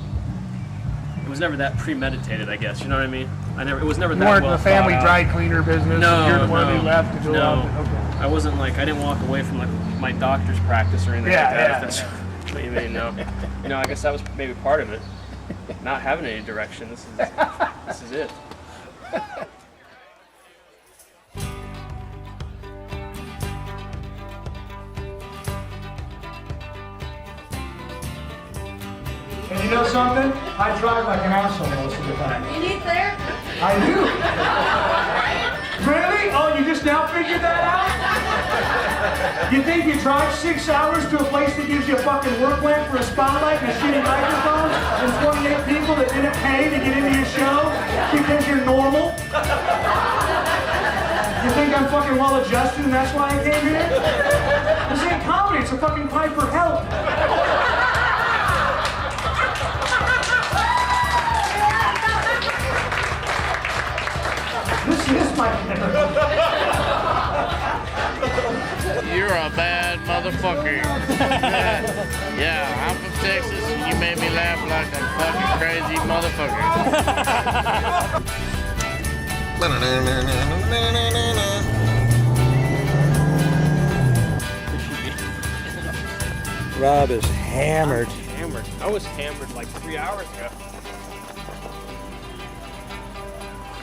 It was never that premeditated, I guess. You know what I mean? It was never You that weren't well in the family thought out. dry cleaner business. No, You're the one no, who left to go out. no. Okay. I wasn't like, I didn't walk away from like my doctor's practice or anything Yeah, like that. yeah, If that's what you mean, no. You know, I guess that was maybe part of it. Not having any direction. This is it. And you know something? I drive like an asshole most of the time. You need therapy? I do. Really? Oh, you just now figured that out? You think you drive 6 hours to a place that gives you a fucking work lamp for a spotlight and a shitty microphone and 28 people that didn't pay to get into your show because you're normal? You think I'm fucking well adjusted and that's why I came here? This ain't comedy, it's a fucking cry for help. This is my You're a bad motherfucker. Yeah, I'm from Texas and you made me laugh like a fucking crazy motherfucker. Rob is hammered. Hammered. I was hammered like 3 hours ago.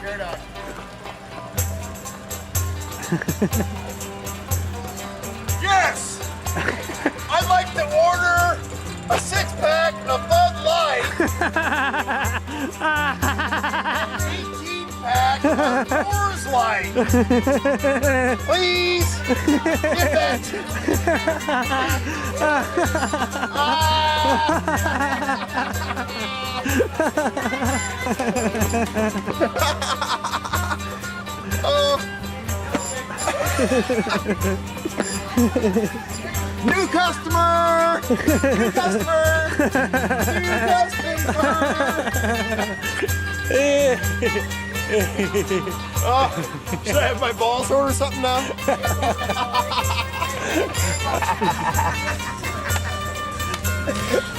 JerDog. Yes! I'd like to order a 6-pack of Bud Light, 18-pack of Coors Light. Please, get that. New customer! New customer! New customer! Oh, should I have my balls sore or something now?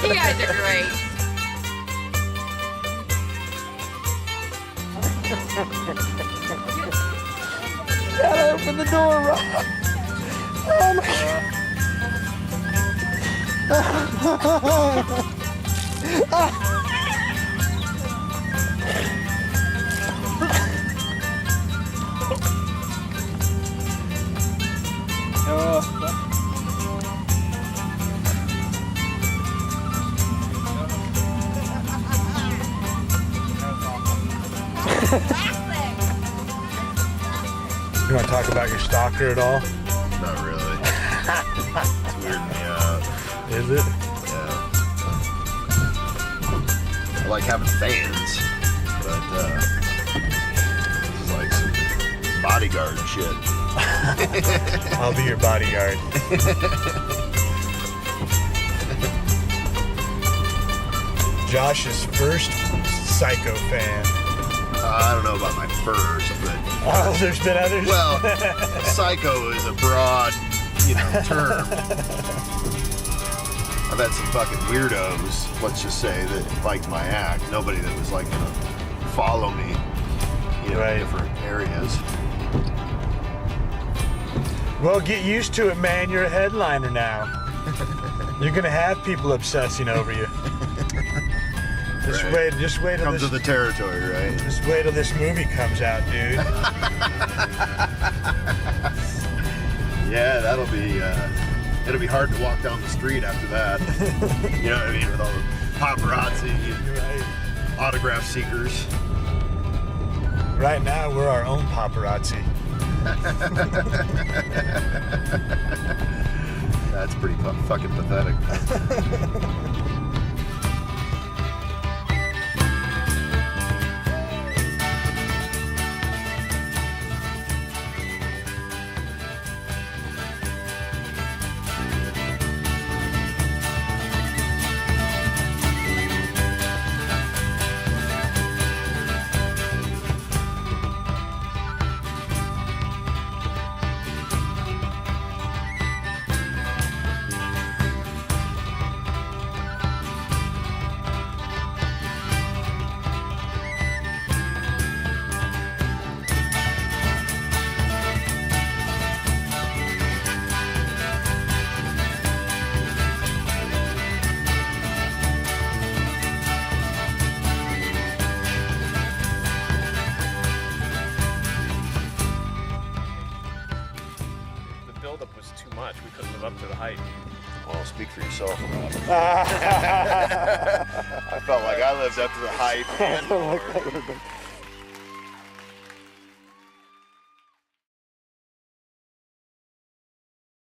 You guys are great. Gotta open the door, Rob. Oh my God. You want to talk about your stalker at all? Not really. It's weirding me out. Is it? Yeah. I like having fans, but this is like some bodyguard shit. I'll be your bodyguard. Josh's first Psycho fan. I don't know about my first, but oh, there's been others. Well, psycho is a broad, term. I've had some fucking weirdos, let's just say, that liked my act. Nobody that was like gonna follow me, in different areas. Well, get used to it, man. You're a headliner now. You're gonna have people obsessing over you. Just wait till comes with the territory, right? Just wait till this movie comes out, dude. Yeah, that'll be. It'll be hard to walk down the street after that. You know what I mean? With all the paparazzi, autograph seekers. Right now, we're our own paparazzi. That's pretty fucking pathetic. buildup was too much. We couldn't live up to the hype. Well, speak for yourself, Rob. I felt like I lived up to the hype.